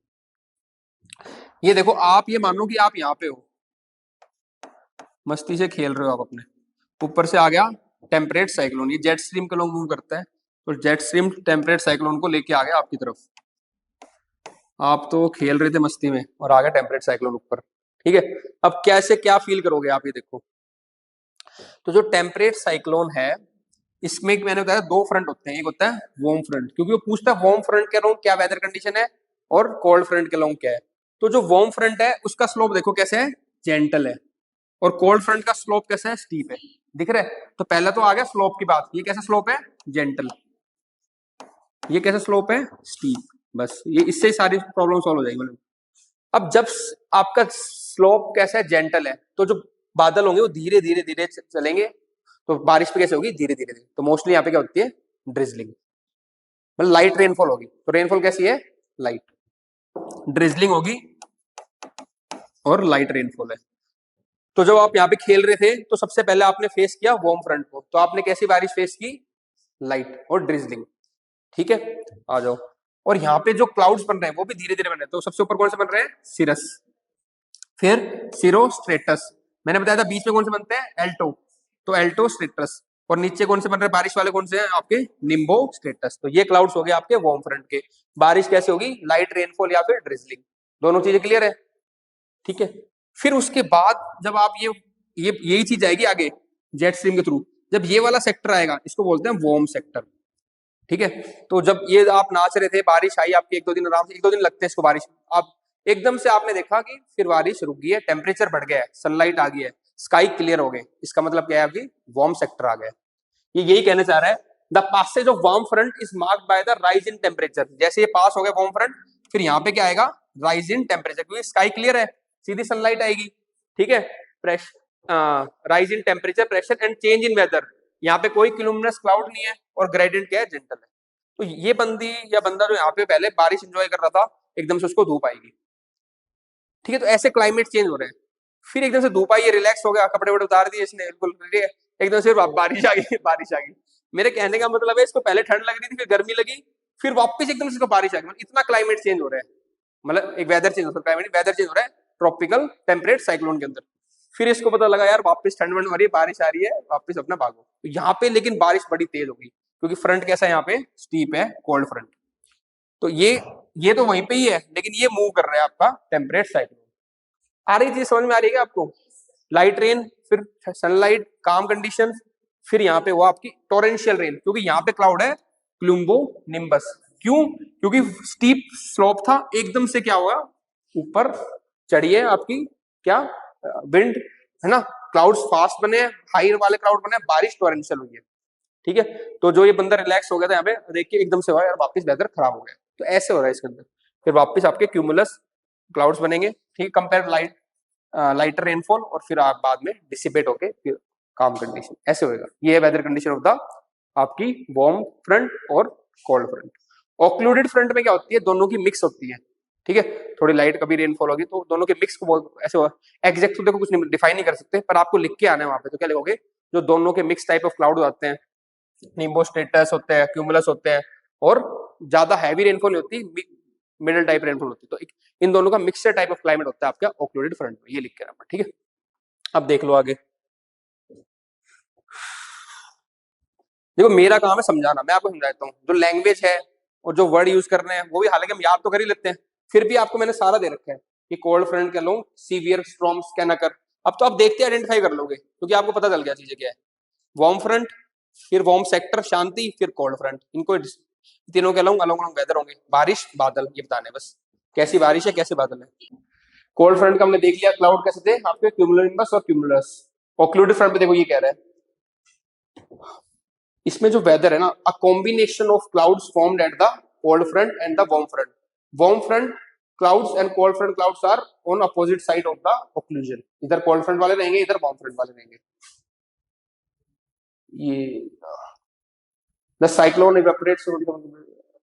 ये देखो आप, ये मानो कि आप यहाँ पे हो, मस्ती से खेल रहे हो आप अपने, ऊपर से आ गया टेम्परेट साइक्लोन, ये जेट स्ट्रीम के लोग मूव करते हैं, तो जेट स्ट्रीम टेम्परेट साइक्लोन को लेके आ गया आपकी तरफ, आप तो खेल रहे थे मस्ती में और आ गया टेम्परेट साइक्लोन ऊपर। ठीक है, अब कैसे क्या फील करोगे आप, ये देखो। तो जो टेम्परेट साइक्लोन है, इसमें मैंने बताया दो फ्रंट होते हैं, एक होता है वार्म फ्रंट, क्योंकि वो पूछता है वार्म फ्रंट के अराउंड क्या वेदर कंडीशन है और कोल्ड फ्रंट के अराउंड क्या है। तो जो वार्म फ्रंट है उसका स्लोप देखो कैसे है, जेंटल है, और कोल्ड फ्रंट का स्लोप कैसा है, स्टीप है, दिख रहा है। तो पहला तो आ गया स्लोप की बात, ये कैसा स्लोप है, जेंटल, ये कैसा स्लोप है, स्टीप, बस ये इससे ही सारी प्रॉब्लम सॉल्व हो जाएगी। अब जब आपका स्लोप कैसा है, जेंटल है, तो जो बादल होंगे वो धीरे धीरे धीरे चलेंगे, तो बारिश भी कैसे होगी, धीरे धीरे धीरे। तो मोस्टली यहाँ पे क्या होती है, ड्रिजलिंग, मतलब लाइट रेनफॉल होगी। तो रेनफॉल कैसी है, लाइट, ड्रिजलिंग होगी और लाइट रेनफॉल है। तो जब आप यहाँ पे खेल रहे थे तो सबसे पहले आपने फेस किया वार्म फ्रंट को, तो आपने कैसी बारिश फेस की, लाइट और ड्रिजलिंग। ठीक है, आ जाओ, और यहाँ पे जो क्लाउड्स बन रहे हैं वो भी धीरे धीरे बन रहे हैं। तो सबसे ऊपर कौन से बन रहे हैं, सिरस, फिर सीरोस्ट्रेटस, मैंने बताया था बीच में कौन से बनते हैं, एल्टो, तो एल्टो स्ट्रेटस, और नीचे कौन से बन रहे हैं बारिश वाले, कौन से हैं आपके, निम्बो स्ट्रेटस। तो ये क्लाउड्स हो गए आपके वार्म फ्रंट के। बारिश कैसे होगी, लाइट रेनफॉल या फिर ड्रिजलिंग, दोनों चीजें क्लियर है। ठीक है, फिर उसके बाद जब आप ये यही चीज आएगी आगे जेट स्ट्रीम के थ्रू, जब ये वाला सेक्टर आएगा इसको बोलते हैं वार्म सेक्टर। ठीक है, तो जब ये आप नाच रहे थे, बारिश आई आपकी, एक दो दिन आराम से, एक दो दिन लगते हैं इसको बारिश, आप एकदम से आपने देखा कि फिर बारिश रुक गई है, टेम्परेचर बढ़ गया है, सनलाइट आ गई है, स्काई क्लियर हो गई, इसका मतलब क्या है, आपकी वार्म सेक्टर आ गया। ये यही कहना चाह रहा है the passage of warm front is marked by the rise in temperature. जैसे ये पास हो गया वार्म फ्रंट, फिर यहाँ पे क्या आएगा, राइज इन टेम्परेचर, क्योंकि स्काई क्लियर है, सीधी सनलाइट आएगी, ठीक है। Pressure, rise in temperature, pressure and change in weather, यहाँ पे कोई क्लूमिनस क्लाउड नहीं है और ग्रेडियंट क्या है, जेंटल है। तो ये बंदी या बंदा जो यहाँ पे पहले बारिश एंजॉय कर रहा था, एकदम से उसको धूप आएगी, ठीक है। तो ऐसे क्लाइमेट चेंज हो रहे हैं, फिर एकदम से धूप आई, रिलैक्स हो गया, कपड़े वपड़े उतार दिए इसने, बिल्कुल ठीक है, एकदम से बारिश आ गई, बारिश आ गई। मेरे कहने का मतलब है, इसको पहले ठंड लग रही थी, फिर गर्मी लगी, फिर वापस एकदम से इसको बारिश आ गई। इतना क्लाइमेट चेंज हो रहा है, मतलब एक वेदर चेंज हो रहा है, क्लाइमेट वेदर चेंज हो रहा है ट्रॉपिकल टेम्परेट साइक्लोन के अंदर। फिर इसको पता लगा यार वापस ठंड वंड हो रही है, बारिश आ रही है, वापस अपना भागो। तो यहाँ पे लेकिन बारिश बड़ी तेज होगी, क्योंकि फ्रंट कैसा है, यहाँ पे स्टीप है, कोल्ड फ्रंट। तो ये तो वहीं पे ही है, लेकिन ये मूव कर रहा है आपका टेम्परेट साइक्लोन। आ रही चीज समझ में आ रही है आपको? लाइट रेन, फिर सनलाइट, काम कंडीशन, फिर यहाँ पे हुआ आपकी टोरेंशियल रेन, क्योंकि यहाँ पे क्लाउड है क्लुम्बो निम्बस। क्यों? क्योंकि स्टीप स्लोप था, एकदम से क्या हुआ, ऊपर चढ़ी है आपकी क्या, विंड, है ना, क्लाउड्स फास्ट बने, हाई वाले क्लाउड बने, बारिश टोरेंशियल हुई है, ठीक है। तो जो ये बंदा रिलैक्स हो गया था यहाँ पे देख के, एकदम से हुआ यार वापस वेदर खराब हो गया। तो ऐसे हो रहा है इसके अंदर, फिर वापस आपके क्यूमुलस क्लाउड्स बनेंगे, ठीक है, कंपेयर लाइटर रेनफॉल, और फिर आप बाद में डिसिपेट होके फिर काम कंडीशन, ऐसे होएगा। ये है वेदर कंडीशन ऑफ द आपकी वार्म फ्रंट और कोल्ड फ्रंट। ऑक्लूडेड फ्रंट में क्या होती है, दोनों की मिक्स होती है, ठीक है। थोड़ी लाइट कभी रेनफॉल होगी तो दोनों के मिक्स को बहुत ऐसे होगा। एग्जैक्ट तो देखो कुछ नहीं डिफाइन नहीं कर सकते, पर आपको लिख के आना है वहां पे, तो क्या लिखोगे, जो दोनों के मिक्स टाइप ऑफ क्लाउड आते हैं, निम्बोस्ट्रेटस होते हैं, क्यूमुलस होते हैं, और ज्यादा हैवी रेनफॉल होती, मिडिल टाइप रेनफॉल होती है। तो इन दोनों का मिक्सचर टाइप ऑफ क्लाइमेट होता है आपका ऑक्लूडेड फ्रंट में, ये लिख के रखना, ठीक है। अब देख लो आगे, देखो मेरा काम है समझाना, मैं आपको समझाता हूँ। जो लैंग्वेज है और जो वर्ड यूज कर रहे हैं वो भी हालांकि हम याद तो कर ही लेते हैं, फिर भी आपको मैंने सारा दे रखा है कि कोल्ड फ्रंट कह लो, सीवियर स्टॉर्म्स क्या ना कर। अब तो आप देखते आइडेंटिफाई कर लोगे, क्योंकि आपको पता चल गया चीजें क्या है। वार्म फ्रंट, फिर वार्म सेक्टर शांति, फिर कोल्ड फ्रंट, इनको तीनों के अलग अलग वेदर होंगे, बारिश बादल, ये बताने बस कैसी बारिश है कैसे बादल है। कोल्ड फ्रंट का हमने देख लिया, क्लाउड कैसे थे आपके, क्यूमुलोनिम्बस और क्यूमुलस। ऑक्लूडेड फ्रंट पे देखो ये कह रहा है, इसमें जो वेदर है ना, a combination of clouds formed at the cold front and the warm front. Warm front clouds and cold front clouds are on opposite side of the occlusion, इधर कोल्ड फ्रंट वाले रहेंगे, इधर वार्म फ्रंट वाले रहेंगे। ये the cyclone evaporates,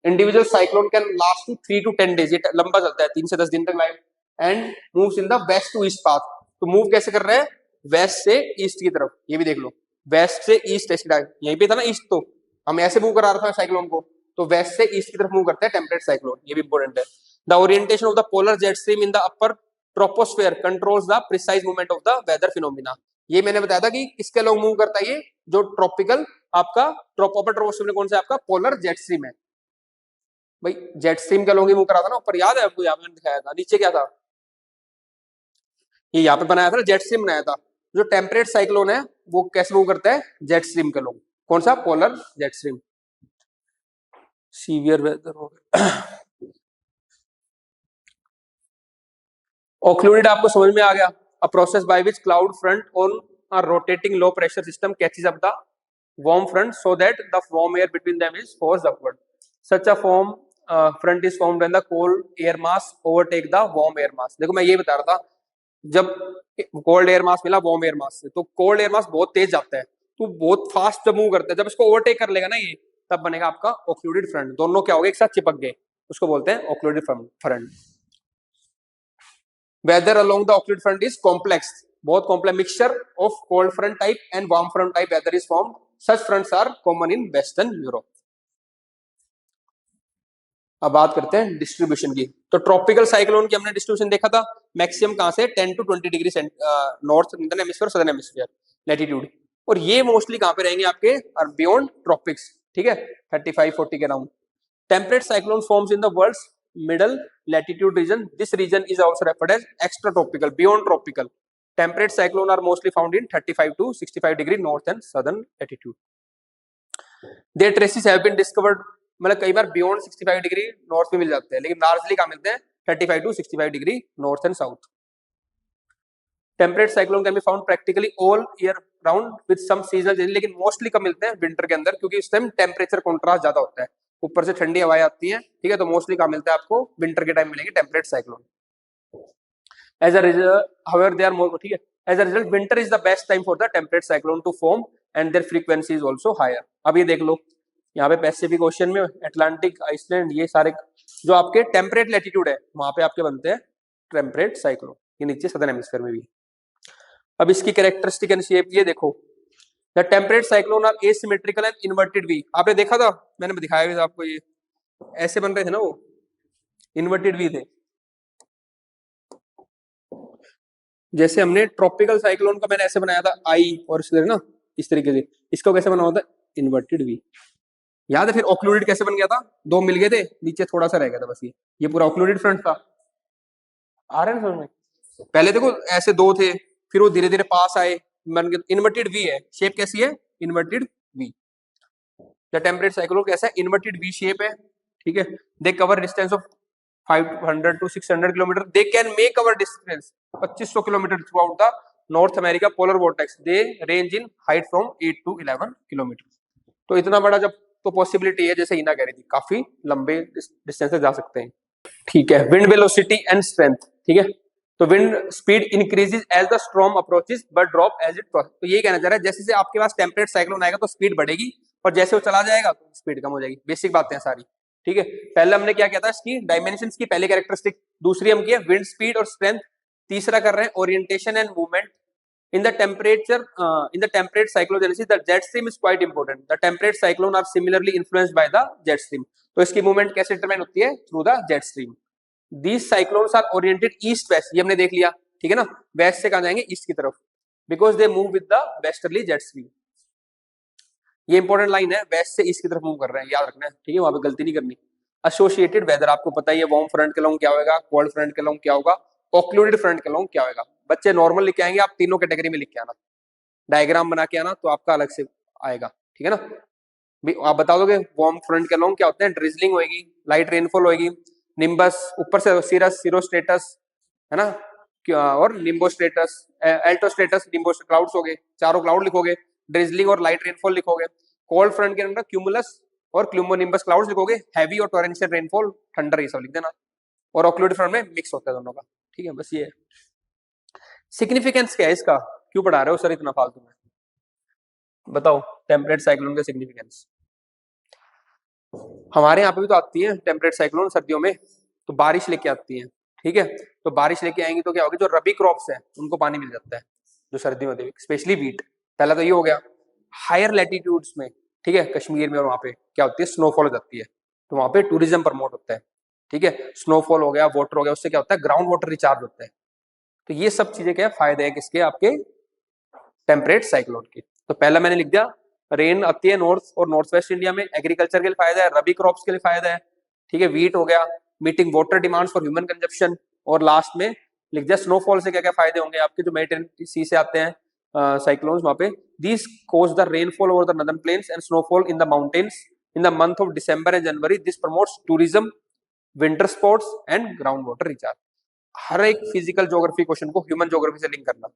individual cyclone can last two 3 to 10 days, ये लंबा चलता है 3 से 10 दिन तक life, and moves in the west to east path. तो मूव कैसे कर रहे हैं, वेस्ट से ईस्ट की तरफ, ये भी देख लो, वेस्ट से ईस्ट, यहीं पे था ना ईस्ट, तो हम ऐसे मूव करा रहा था साइक्लोन को, तो वेस्ट से ईस्ट की तरफ मूव करते हैं टेम्परेट साइक्लोन, ये भी इंपॉर्टेंट है। The orientation of the polar jet stream in the upper troposphere controls the precise movement of the weather phenomena. ये मैंने बताया था कि किसके लोग मूव करता है, ये जो ट्रॉपिकल आपका अपर ट्रोपोस्फेयर में कौन सा आपका पोलर जेट स्ट्रीम है, भाई जेट स्ट्रीम का लोग ही मूव करा था ना ऊपर, याद है आपको, यहाँ पे दिखाया था, नीचे क्या था, ये यहाँ पे बनाया था ना, जेट स्ट्रीम बनाया था। जो टेम्परेट साइक्लोन है वो कैसे मूव करता है, जेट स्ट्रीम के लोग, कौन सा, polar jet stream. Severe weather हो गया। ऑक्लूडेड आपको समझ में आ गया, a process by which cloud front on a rotating low pressure system catches up the warm front so that the warm air between them is forced upward. Such a front is formed when the cold air mass overtake the warm air mass. देखो मैं ये बता रहा था, जब cold air mass मिला warm air mass से, तो कोल्ड एयर मास बहुत तेज जाता है, तो बहुत फास्ट जब मूव करता है, जब इसको ओवरटेक कर लेगा ना ये, तब बनेगा आपका ऑक्लूडेड फ्रंट। दोनों क्या हो गए, एक साथ चिपक गए, उसको बोलते हैं occluded front. Weather along the occluded front is complex, बहुत complex mixture of cold front type and warm front type weather is formed. Such fronts are common in western Europe. अब बात करते हैं डिस्ट्रीब्यूशन की। तो ट्रॉपिकल साइक्लोन की हमने distribution देखा था, मैक्सिमम कहां से 10 to 20 degree north eastern hemisphere, southern hemisphere latitude, और ये मोस्टली कहां पे रहेंगे आपके बियॉन्ड ट्रॉपिक्स, ठीक है, 35-40 के around. Temperate cyclone forms in the world's middle latitude region, this region is also referred as extra tropical, beyond tropical. Temperate cyclone are mostly found in 35 to 65 degree north and southern latitude. Their traces have been discovered, मतलब कई बार beyond 65 degree north में मिल जाते हैं, लेकिन largely कहां मिलते हैं, 35 to 65 degree north and south. Temperate cyclone can be found practically all year round with some seasonal change, लेकिन मोस्टली कब मिलते हैं? विंटर के अंदर, क्योंकि इस टाइम टेम्परेचर कॉन्ट्रास्ट ज्यादा होता है, ऊपर से ठंडी हवाएं आती हैं, ठीक है, तो मोस्टली कहाँ मिलता है आपको? विंटर के टाइम मिलेंगे temperate cyclone. As a result however they are more, ठीक है, as a result winter is the best time for the temperate cyclone to form and their frequency is also higher. अब ये देख लो, यहाँ पे पैसिफिक ओशन में, Atlantic, Iceland, ये सारे जो आपके टेम्परेट लैटिट्यूड है वहां पे आपके बनते हैं टेम्परेट साइक्लोन, ये नीचे सदर्न हेमिस्फीयर में भी। अब इसकी कैरेक्टरिस्टिक एंड शेप ये देखो, the temperate cyclone are asymmetrical and inverted V. आपने देखा था, मैंने दिखाया भी था आपको, ये ऐसे बन रहे थे ना, वो इन्वर्टेड वी थे। जैसे हमने ट्रॉपिकल साइक्लोन का मैंने ऐसे बनाया था आई, और इस ना इस तरीके से, इसको कैसे बना होता है? Inverted we. याद है फिर ऑक्लूडेड कैसे बन गया था? दो मिल गए थे, नीचे थोड़ा सा रह गया था बस, ये पूरा ऑक्लूडेड फ्रंट था। आ रहे हैं समझ में? पहले देखो ऐसे दो थे, फिर वो धीरे धीरे पास आए, बन गए इन्वर्टेड वी है। शेप कैसी है? Inverted V. The temperate cyclone कैसा है? इन्वर्टेड वी शेप है, ठीक है। They cover distance of 500 to 600 kilometre. They can make our distance 2500 kilometre throughout the North America polar vortex. They range in height from 8 to 11 kilometre. तो इतना बड़ा जब तो पॉसिबिलिटी है, जैसे हिना कह रही थी, काफी लंबे डिस्टेंस जा सकते हैं, ठीक है। विंड वेलोसिटी एंड स्ट्रेंथ, ठीक है, तो wind speed increases as the storm approaches but drop as it cross. तो ये कहना चाह रहा है, जैसे आपके पास टेम्परेट साइक्लोन आएगा तो स्पीड बढ़ेगी, और जैसे वो चला जाएगा तो स्पीड कम हो जाएगी। बेसिक बातें हैं सारी, ठीक है। पहले हमने क्या किया था, इसकी डायमेंशंस की पहले कैरेक्टरिस्टिक, दूसरी हम किया विंड स्पीड और स्ट्रेंथ, तीसरा कर रहे हैं orientation and movement. In the temperate cyclogenesis, the jet stream is quite important. The temperate cyclone are similarly influenced by the jet stream. तो इसकी मूवमेंट कैसे डिटरमाइन होती है? Through the jet stream. These cyclones are oriented east west, ये हमने देख लिया, ठीक है ना। वेस्ट से कहाँ जाएंगे? ईस्ट की तरफ, because they move with the westerly jet stream। ये इंपॉर्टेंट लाइन है, वेस्ट से ईस्ट की तरफ मूव कर रहे हैं, याद रखना है, ठीक है, वहां पे गलती नहीं करनी। एसोसिएटेड वेदर, आपको पता ही है, वार्म फ्रंट के लॉन्ग क्या होगा, कोल्ड फ्रंट के लॉन्ग क्या होगा, ऑक्लूडेड फ्रंट के लॉन्ग क्या होगा। बच्चे नॉर्मल लिख के आएंगे, आप तीनों कैटेगरी में लिख के आना, डायग्राम बना के आना, तो आपका अलग से आएगा, ठीक है ना। आप बता दोगे वार्म फ्रंट के लॉन्ग क्या होते हैं? ड्रिजलिंग होगी, लाइट रेनफॉल होगी, निम्बस ऊपर से सीरस सीरोस्टेटस, है ना, और निम्बोस्टेटस, एल्टोस्टेटस, निम्बो क्लाउड्स हो गए, चारों क्लाउड लिखोगे, ड्रिजलिंग और लाइट रेनफॉल लिखोगे। कोल्ड फ्रंट के अंदर क्यूमुलस और क्यूमोनिम्बस क्लाउड्स लिखोगे, हैवी और टॉरेंशियल रेनफॉल, थंडर, ये सब लिख देना। और ऑक्लूडेड फ्रंट में मिक्स होता है दोनों का, ठीक है, बस ये है। सिग्निफिकेंस क्या है इसका? क्यों पढ़ा रहे हो सर इतना फालतू में? बताओ टेम्परेट साइक्लोन का सिग्निफिकेंस। हमारे यहाँ पे भी तो आती है टेम्परेट साइक्लोन सर्दियों में, तो बारिश लेके आती है, ठीक है। तो बारिश लेके आएंगी तो क्या होगा, जो रबी क्रॉप्स है उनको पानी मिल जाता है, जो सर्दियों में, स्पेशली व्हीट। पहला तो ये हो गया। हायर लैटिट्यूड्स में, ठीक है, कश्मीर में और वहां पे क्या होती है, स्नोफॉल हो जाती है, तो वहां पे टूरिज्म प्रमोट होता है, ठीक है। स्नोफॉल हो गया, वाटर हो गया, उससे क्या होता है, ग्राउंड वाटर रिचार्ज होता है। तो ये सब चीजें क्या फायदे है किसके, आपके टेम्परेट साइक्लोन के। तो पहला मैंने लिख दिया, रेन आती है नॉर्थ और नॉर्थ वेस्ट इंडिया में, एग्रीकल्चर के लिए फायदा है, रबी क्रॉप्स के लिए फायदा है, ठीक है, व्हीट हो गया, meeting water demands for human consumption, और लास्ट में लिख दिया स्नोफॉल से क्या क्या फायदे होंगे आपके, जो मेडिटेरेनियन सी से आते हैं साइक्लोन्स वहां पे। This cause the rainfall over the northern plains and snowfall in the mountains in the month of December and January. This promotes tourism, winter sports and ground water recharge. हर एक physical geography question को human geography से link करना,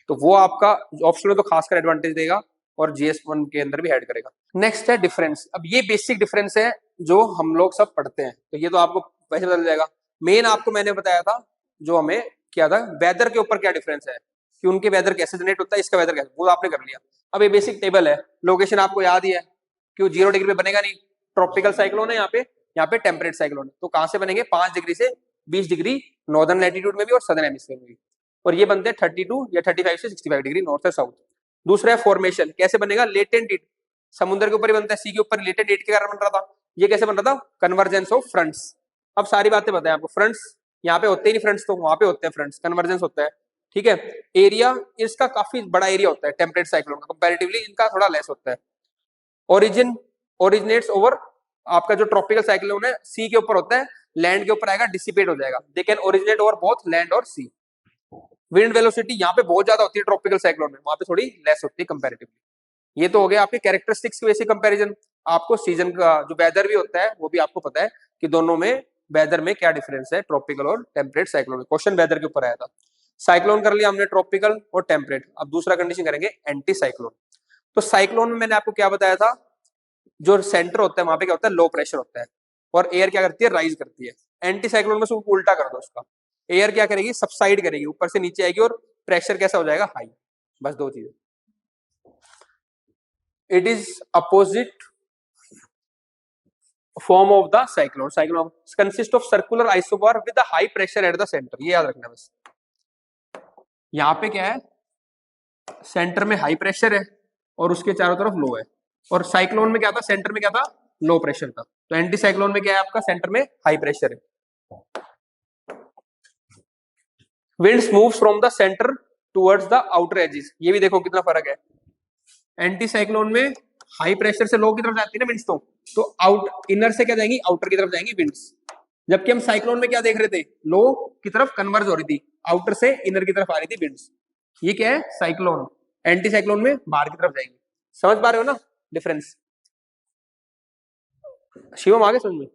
तो वो आपका option में तो खासकर एडवांटेज देगा, और GS1 के अंदर भी ऐड करेगा। नेक्स्ट है डिफरेंस। अब ये बेसिक डिफरेंस है जो हम लोग सब पढ़ते हैं, तो ये तो आपको वैसे बदल जाएगा। मेन आपको मैंने बताया था, जो हमें क्या था, वेदर के ऊपर क्या डिफरेंस है, कि उनके वेदर कैसे जनरेट होता है, इसका वेदर कैसे, वो आपने कर लिया। अब ये बेसिक टेबल है, लोकेशन आपको याद ही है, क्यों 0 डिग्री पे बनेगा नहीं, ट्रॉपिकल साइक्लोन है यहाँ पे टेम्परेट साइक्लोन है, तो कहां से बनेंगे, 5 डिग्री से 20 डिग्री नॉर्दर्न लैटिट्यूड में भी और सदर्न हेमिस्फीयर में भी, और ये बनते हैं 32 या 35 से 65 डिग्री नॉर्थ और साउथ। दूसरा है फॉर्मेशन, कैसे बनेगा, लेटेंट हीट, समुद्र के ऊपर ही बनता है, सी के ऊपर लेटेंट हीट के कारण बन रहा था। ये कैसे बन रहा था, कन्वर्जेंस ऑफ फ्रंट्स। अब सारी बातें बताएं आपको, फ्रंट्स यहाँ पे होते ही नहीं, फ्रंट्स तो वहां पे होते हैं, फ्रंट्स कन्वर्जेंस होता है, ठीक है। एरिया इसका काफी बड़ा एरिया होता है टेम्परेट साइक्लोन का, कंपैरेटिवली इनका थोड़ा लेस होता है। ओरिजिन ओरिजिनेट्स ओवर, आपका जो ट्रॉपिकल साइक्लोन है सी के ऊपर होता है, लैंड के ऊपर आएगा डिसिपेट हो जाएगा। They can originate over both land और सी। विंड वेलोसिटी यहाँ पे बहुत ज्यादा होती है ट्रॉपिकल साइक्लोन में, वहां पे थोड़ी लेस होती है कंपैरेटिवली। ये तो हो गया आपके कैरेक्टरिस्टिक्स की वैसे कंपैरिजन। आपको सीजन का जो वेदर भी होता है वो भी आपको पता है कि दोनों में वेदर में क्या डिफरेंस है, ट्रॉपिकल और टेम्परेट साइक्लोन में। क्वेश्चन वेदर के ऊपर आया था। साइक्लोन कर लिया हमने ट्रॉपिकल और टेम्परेट, अब दूसरा कंडीशन करेंगे एंटी साइक्लोन। तो साइक्लोन में मैंने आपको क्या बताया था, जो सेंटर होता है वहां पे क्या होता है, लो प्रेशर होता है और एयर क्या करती है, राइज करती है। एंटी साइक्लोन में उसको उल्टा कर दो, उसका एयर क्या करेगी, सबसाइड करेगी, ऊपर से नीचे आएगी और प्रेशर कैसा हो जाएगा, हाई। बस दो चीजें। It is opposite form of the cyclone. Cyclone consist of circular isobar with high pressure at the centre, ये याद रखना बस। यहाँ पे क्या है, सेंटर में हाई प्रेशर है और उसके चारों तरफ लो है। और साइक्लोन में क्या था, सेंटर में क्या था, लो प्रेशर था। तो एंटी साइक्लोन में क्या है, आपका सेंटर में हाई प्रेशर है। Winds moves from the centre towards the outer edges, ये भी देखो कितना फर्क है। एंटी साइक्लोन में हाई प्रेशर से लो की तरफ जाती है ना विंड्स, तो आउट इनर से क्या जाएंगी, आउटर की तरफ जाएंगी विंड्स। जबकि हम साइक्लोन में क्या देख रहे थे, लो की तरफ कन्वर्ज हो रही थी, आउटर से इनर की तरफ आ रही थी विंड्स। ये क्या है, साइक्लोन। एंटी साइक्लोन में बाहर की तरफ जाएंगी। समझ पा रहे हो ना डिफरेंस? शिवम आगे समझ में?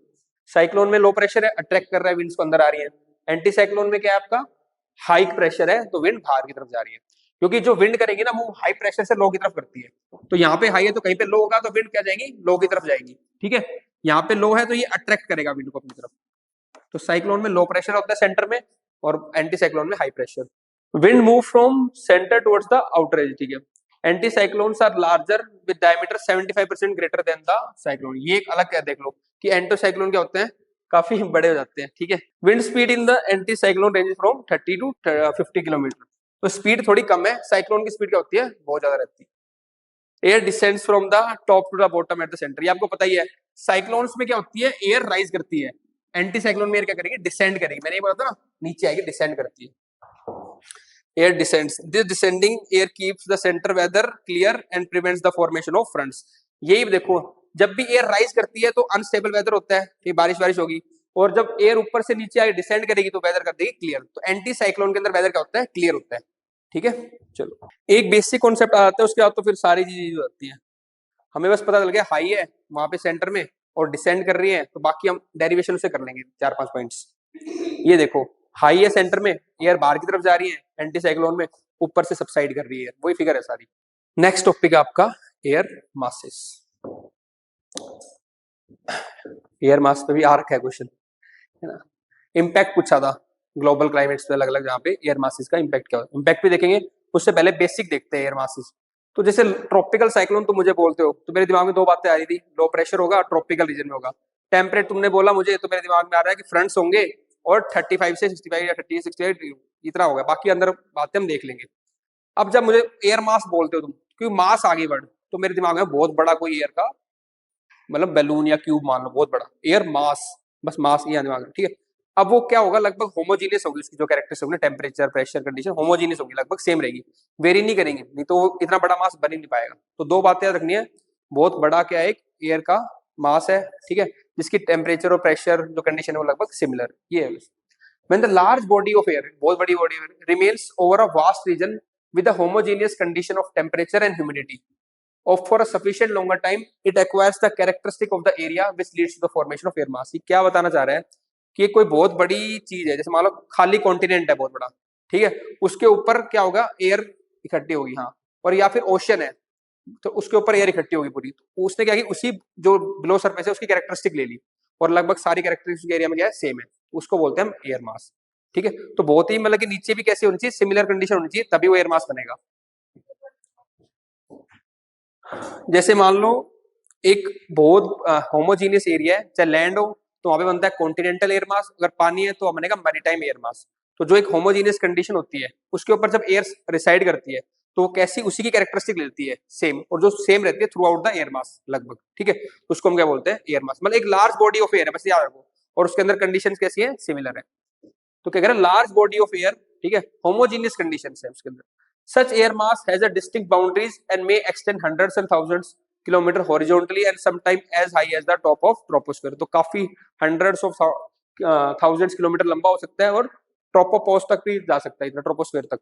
साइक्लोन में लो प्रेशर है, अट्रैक्ट कर रहा है, विंड्स को अंदर आ रही है। एंटी साइक्लोन में क्या है आपका, हाई प्रेशर है, तो विंड बाहर की तरफ जा रही है। क्योंकि जो विंड करेगी ना वो हाई प्रेशर से लो की तरफ करती है। तो यहाँ पे हाई है तो कहीं पे लो होगा, तो विंड क्या जाएगी, लो की तरफ जाएगी। ठीक है, यहाँ पे लो है तो ये अट्रैक्ट करेगा विंड को अपनी तरफ। तो साइक्लोन में लो प्रेशर होता है सेंटर में और एंटी साइक्लोन में high pressure. Wind move from centre towards the outer edge. ठीक है, anticyclones are larger with diameter 75% greater than the cyclone. ये एक अलग क्या देख लो कि एंटी साइक्लोन क्या होते हैं, काफी बड़े हो जाते हैं। ठीक है, wind speed in the anticyclone range from 30 to 50 kilometre. तो स्पीड थोड़ी कम है, साइक्लोन की स्पीड क्या होती है, बहुत ज्यादा रहती है। Air descends from the top to the bottom at the centre, ये आपको पता ही है। साइक्लोन्स में क्या होती है, एयर राइज करती है। एंटी साइक्लोन में एयर क्या करेगी, डिसेंड करेगी। मैंने ये बोला था ना, नीचे आएगी, डिसेंड करती है। Air descends. This descending air keeps the center weather clear and prevents the formation of fronts. यही देखो, जब भी एयर राइज करती है तो अनस्टेबल वेदर होता है कि बारिश बारिश होगी, और जब एयर ऊपर से नीचे आई डिसेंड करेगी तो वेदर कर देगी क्लियर। तो एंटी साइक्लोन के अंदर वेदर क्या होता है, क्लियर होता है। ठीक है, चलो एक बेसिक कॉन्सेप्ट आ जाता है, उसके बाद तो फिर सारी चीजें होती हैं। हमें बस पता चल गया हाई है वहां पे सेंटर में और डिसेंड कर रही है, तो बाकी हम डेरिवेशन से कर लेंगे 4-5 पॉइंट्स। ये देखो, हाई है सेंटर में, एयर बाहर की तरफ जा रही है, एंटी साइक्लोन में ऊपर से सबसाइड कर रही है, वही फिगर है सारी। नेक्स्ट टॉपिक है आपका एयर मासेस। एयर मास पे भी आ रखा है क्वेश्चन, है ना। इम्पैक्ट पूछा था ग्लोबल क्लाइमेट्स पे अलग अलग, जहाँ पे एयर मासेस का इम्पैक्ट क्या होता है, इम्पैक्ट भी देखेंगे। उससे पहले बेसिक देखते हैं एयर मासेस। तो जैसे ट्रॉपिकल साइक्लोन तुम मुझे बोलते हो तो मेरे दिमाग में दो बातें आ रही थी, लो प्रेशर होगा, ट्रॉपिकल रीजन में होगा। टेम्परेट तुमने बोला मुझे, तो मेरे दिमाग में आ रहा है कि फ्रंट्स होंगे और 35 से 65 या 30 68 इतना होगा, बाकी अंदर बातें हम देख लेंगे। अब जब मुझे एयर मास बोलते हो तुम, क्योंकि मास आगे बढ़, तो मेरे दिमाग में बहुत बड़ा कोई एयर का मतलब बैलून या क्यूब मान लो, बहुत बड़ा एयर मास, बस मास ये दिमाग में। ठीक है, अब वो क्या होगा, लगभग होमोजीनियस होगी, उसकी जो कैरेक्टरिस्टिक होगी, टेम्परेचर प्रेशर कंडीशन होमोजीनियस होगी, लगभग सेम रहेगी, वेरी नहीं करेंगे, नहीं तो इतना बड़ा मास बन ही नहीं पाएगा। तो दो बातें याद रखनी है, बहुत बड़ा क्या है, एक एयर का मास है, ठीक है, जिसकी टेम्परेचर और प्रेशर जो कंडीशन है वो लगभग सिमिलर, ये है। When the large body of air, बहुत बड़ी body of air remains over a vast region with a homogeneous condition of temperature and humidity, or for a sufficient longer time, it acquires the characteristic of the area which leads to the formation of air mass. ये क्या बताना चाह रहा है कि कोई बहुत बड़ी चीज है, जैसे मान लो खाली कॉन्टिनेंट है बहुत बड़ा, ठीक है, उसके ऊपर क्या होगा, एयर इकट्ठी होगी, हाँ, और या फिर ओशन है तो उसके ऊपर एयर इकट्ठी होगी पूरी, तो उसने क्या की उसी जो बिलो सरफेस है उसकी कैरेक्टरिस्टिक ले ली, और लगभग सारी कैरेक्टरिस्टिक एरिया में क्या है, सेम है, उसको बोलते हैं हम एयर मास। ठीक है, तो बहुत ही मतलब कि नीचे भी कैसी होनी चाहिए, सिमिलर कंडीशन होनी चाहिए, तभी वो एयर मास बनेगा। जैसे मान लो एक बहुत होमोजीनियस एरिया है, चाहे लैंड हो तो वहां पे बनता है कॉन्टिनेंटल एयर मास, अगर पानी है तो बनेगा मैरीटाइम एयर मास। तो जो एक होमोजीनियस कंडीशन होती है उसके ऊपर जब एयर रिसाइड करती है तो वो कैसी उसी की कैरेक्टरिस्टिक लेती है सेम, और जो सेम रहती है थ्रू आउट द एयर मास लगभग। ठीक है, उसको हम क्या बोलते हैं, एयर मास। मतलब एक लार्ज बॉडी ऑफ एयर है, बस याद रखो, और उसके अंदर कंडीशंस कैसी है, सिमिलर है। तो क्या कह रहे हैं, लार्ज बॉडी ऑफ एयर, ठीक है, होमोजीनियस कंडीशंस है उसके अंदर। Such air mass has a distinct boundaries and may extend hundreds and thousands kilometer horizontally and sometimes as high as the top of troposphere. तो काफी hundreds of thousands किलोमीटर लंबा हो सकता है और ट्रोपोपॉज तक भी जा सकता है, इतना ट्रोपोस्फेयर तक।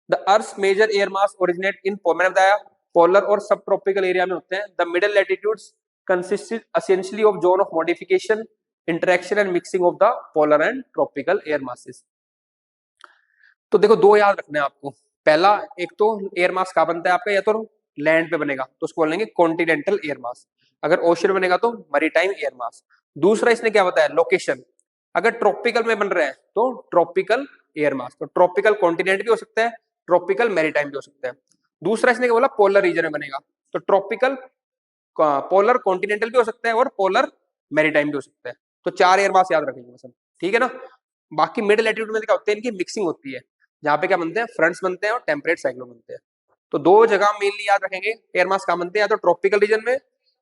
The Earth's major air mass originate in मैंने बताया polar और सब ट्रॉपिकल एरिया में होते हैं। The middle latitudes consist essentially of zone of modification, interaction and mixing of the polar and tropical air masses. तो देखो दो याद रखना है आपको। पहला, एक तो एयर मास कहाँ बनता है आपका, या तो लैंड पे बनेगा तो उसको बोलेंगे कॉन्टिनेंटल एयर मास, अगर ओशन बनेगा तो मैरीटाइम एयर मास। दूसरा इसने क्या बताया, लोकेशन, अगर ट्रॉपिकल में बन रहे हैं तो ट्रॉपिकल एयर मास, तो ट्रॉपिकल कॉन्टिनेंट भी हो सकता है, ट्रॉपिकल मैरीटाइम भी हो सकता है। दूसरा इसने क्या बोला, पोलर रीजन में बनेगा, तो ट्रॉपिकल, पोलर कॉन्टिनेंटल भी हो सकता है और पोलर मैरीटाइम भी हो सकता है। तो चार एयर मास याद रखेंगे बस हम, ठीक है ना। बाकी मिड लैटिट्यूड में क्या होते हैं, इनकी मिक्सिंग होती है, जहाँ पे क्या बनते हैं, फ्रंट्स बनते हैं और टेम्परेट साइक्लोन बनते हैं। तो दो जगह मेनली याद रखेंगे एयर मास कहाँ बनते हैं, या तो ट्रॉपिकल रीजन में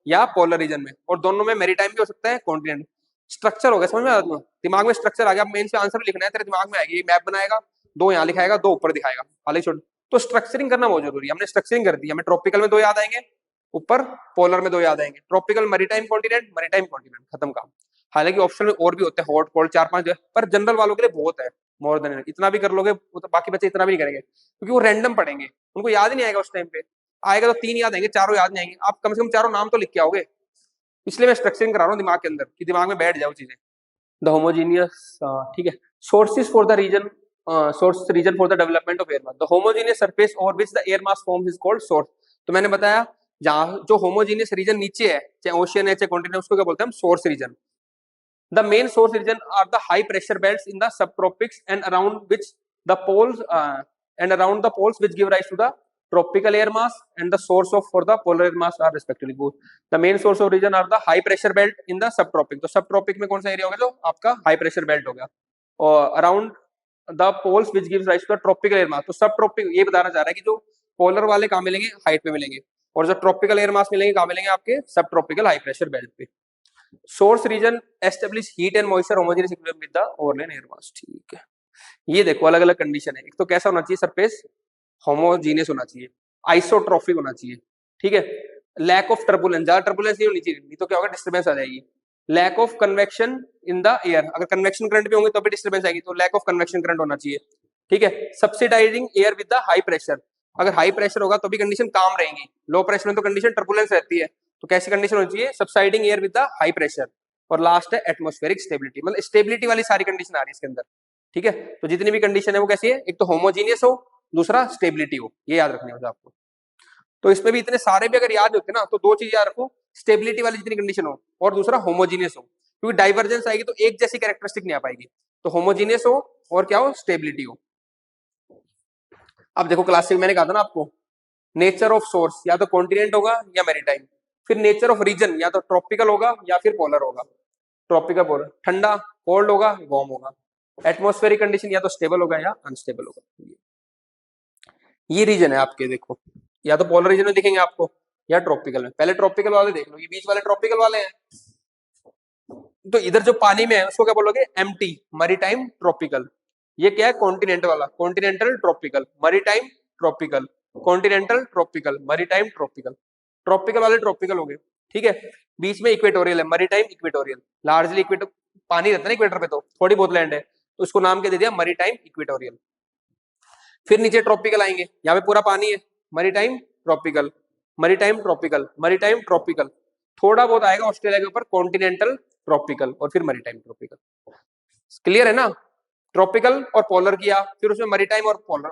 या पोलर रीजन में, और दोनों में मैरीटाइम भी हो सकता है, कॉन्टिनेंट। स्ट्रक्चर हो गया समझ में आ रहा है? दिमाग में स्ट्रक्चर आ गया, मेन से आंसर लिखना है, तेरे दिमाग में आएगी, मैप बनाएगा, दो यहाँ लिखाएगा, दो ऊपर दिखाएगा, हालांकि छोड़। तो स्ट्रक्चरिंग करना बहुत जरूरी है, हमने स्ट्रक्चरिंग कर दी, हमें ट्रॉपिकल में दो याद आएंगे, ऊपर पोलर में दो याद आएंगे, tropical maritime continent, maritime continent, खत्म काम। हालांकि ऑप्शन में और भी होते हैं, हॉट कोल्ड, चार पांच, पर जनरल वालों के लिए बहुत है, मोर देन इतना भी कर लोगे वो तो बाकी बच्चे इतना भी नहीं करेंगे, क्योंकि वो रैंडम पढ़ेंगे, उनको याद ही नहीं आएगा उस टाइम पे। आएगा तो तीन याद आएंगे, चारों याद नहीं आएंगे, आप कम से कम चारों नाम तो लिख के आओगे। इसलिए मैं स्ट्रक्चरिंग करा रहा हूँ दिमाग के अंदर, कि दिमाग में बैठ जाओ चीजें। द होमोजीनियस, ठीक है, sources for the region, source region for the development of air mass, the homogeneous surface over which the air mass forms is called source. तो मैंने बताया, जहां जो होमोजीनियस रीजन नीचे है, चाहे ओशियन है चाहे कॉन्टिनेंट, उसको क्या बोलते हैं हम, source region. The main source region are the high pressure belts in the subtropics and around which the poles which give rise to the tropical air mass, and the source of for the polar air mass are respectively. The main source of region are the high pressure belt in the subtropic. तो subtropic में कौन सा area होगा, जो आपका high pressure belt हो गया, और around the poles which gives rise to the tropical air mass. तो subtropic ये बताना चाह रहा है कि जो polar वाले कहाँ मिलेंगे, हाइट पे मिलेंगे, और जो ट्रॉपिकल एयर मास मिलेंगे कहाँ मिलेंगे, आपके सब ट्रॉपिकल हाई प्रेशर बेल्ट पे। Source region establish heat and moisture homogeneous equilibrium with the overlain air mass, ठीक है। ये देखो अलग अलग कंडीशन है, एक तो कैसा होना चाहिए सरफेस, होमोजीनियस होना चाहिए, आइसोट्रोपिक होना चाहिए, ठीक है, लैक ऑफ टर्बुलेंस, ज्यादा टर्बुलेंस नहीं होनी चाहिए, नहीं तो क्या होगा, डिस्टर्बेंस आ जाएगी। Lack of convection in the air, अगर कन्वेक्शन करंट भी होंगे तो भी डिस्टर्बेंस आएगी, तो लैक ऑफ कन्वेक्शन करंट होना चाहिए, ठीक है। Subsidising air with the high pressure, अगर हाई प्रेशर होगा तो भी कंडीशन काम रहेगी, लो प्रेशर में तो कंडीशन टर्बुलेंस रहती है, तो कैसी कंडीशन होनी चाहिए, subsiding air with the high pressure. और लास्ट है एटमॉस्फेरिक स्टेबिलिटी, मतलब स्टेबिलिटी वाली सारी कंडीशन आ रही है इसके अंदर, ठीक है। तो जितनी भी कंडीशन है वो कैसी है, एक तो होमोजीनियस हो, दूसरा स्टेबिलिटी हो, ये याद रखने होगा आपको। तो इसमें भी इतने सारे भी अगर याद होते ना, तो दो चीज याद रखो, स्टेबिलिटी वाली जितनी कंडीशन हो, और दूसरा होमोजीनियस हो, क्योंकि डाइवर्जेंस आएगी तो एक जैसी कैरेक्टरिस्टिक नहीं आ पाएगी, तो होमोजीनियस हो और क्या हो, स्टेबिलिटी हो। अब देखो क्लासिक मैंने कहा था ना आपको, नेचर ऑफ सोर्स या तो कॉन्टिनेंट होगा या मैरीटाइम, फिर नेचर ऑफ रीजन या तो ट्रॉपिकल होगा या फिर पोलर होगा, ट्रॉपिकल पोलर, ठंडा कोल्ड होगा वार्म होगा, एटमॉस्फेरिक कंडीशन या तो स्टेबल होगा या अनस्टेबल होगा। ये रीजन है आपके, देखो या तो पोलर रीजन में दिखेंगे आपको या ट्रॉपिकल में। पहले ट्रॉपिकल वाले देख लो, ये बीच वाले ट्रॉपिकल वाले हैं, तो इधर जो पानी में है उसको क्या बोलोगे, एम्प्टी, मरीटाइम ट्रॉपिकल। ये क्या है, कॉन्टिनेंटल वाला, continental tropical, maritime tropical, continental tropical, maritime tropical. Tropical वाले ट्रॉपिकल हो गए, ठीक है। बीच में इक्वेटोरियल है, मरीटाइम इक्वेटोरियल, लार्जली इक्वेटर, पानी रहता है ना इक्वेटर पे, तो थोड़ी बहुत लैंड है, तो उसको नाम क्या दे दिया, मरीटाइम इक्वेटोरियल। फिर नीचे ट्रॉपिकल आएंगे, यहाँ पे पूरा पानी है, maritime tropical, maritime tropical, maritime tropical. थोड़ा बहुत आएगा ऑस्ट्रेलिया के ऊपर, कॉन्टिनेंटल ट्रॉपिकल, और फिर मरीटाइम ट्रॉपिकल। क्लियर है ना, ट्रॉपिकल और पोलर किया, फिर उसमें मरीटाइम और पोलर,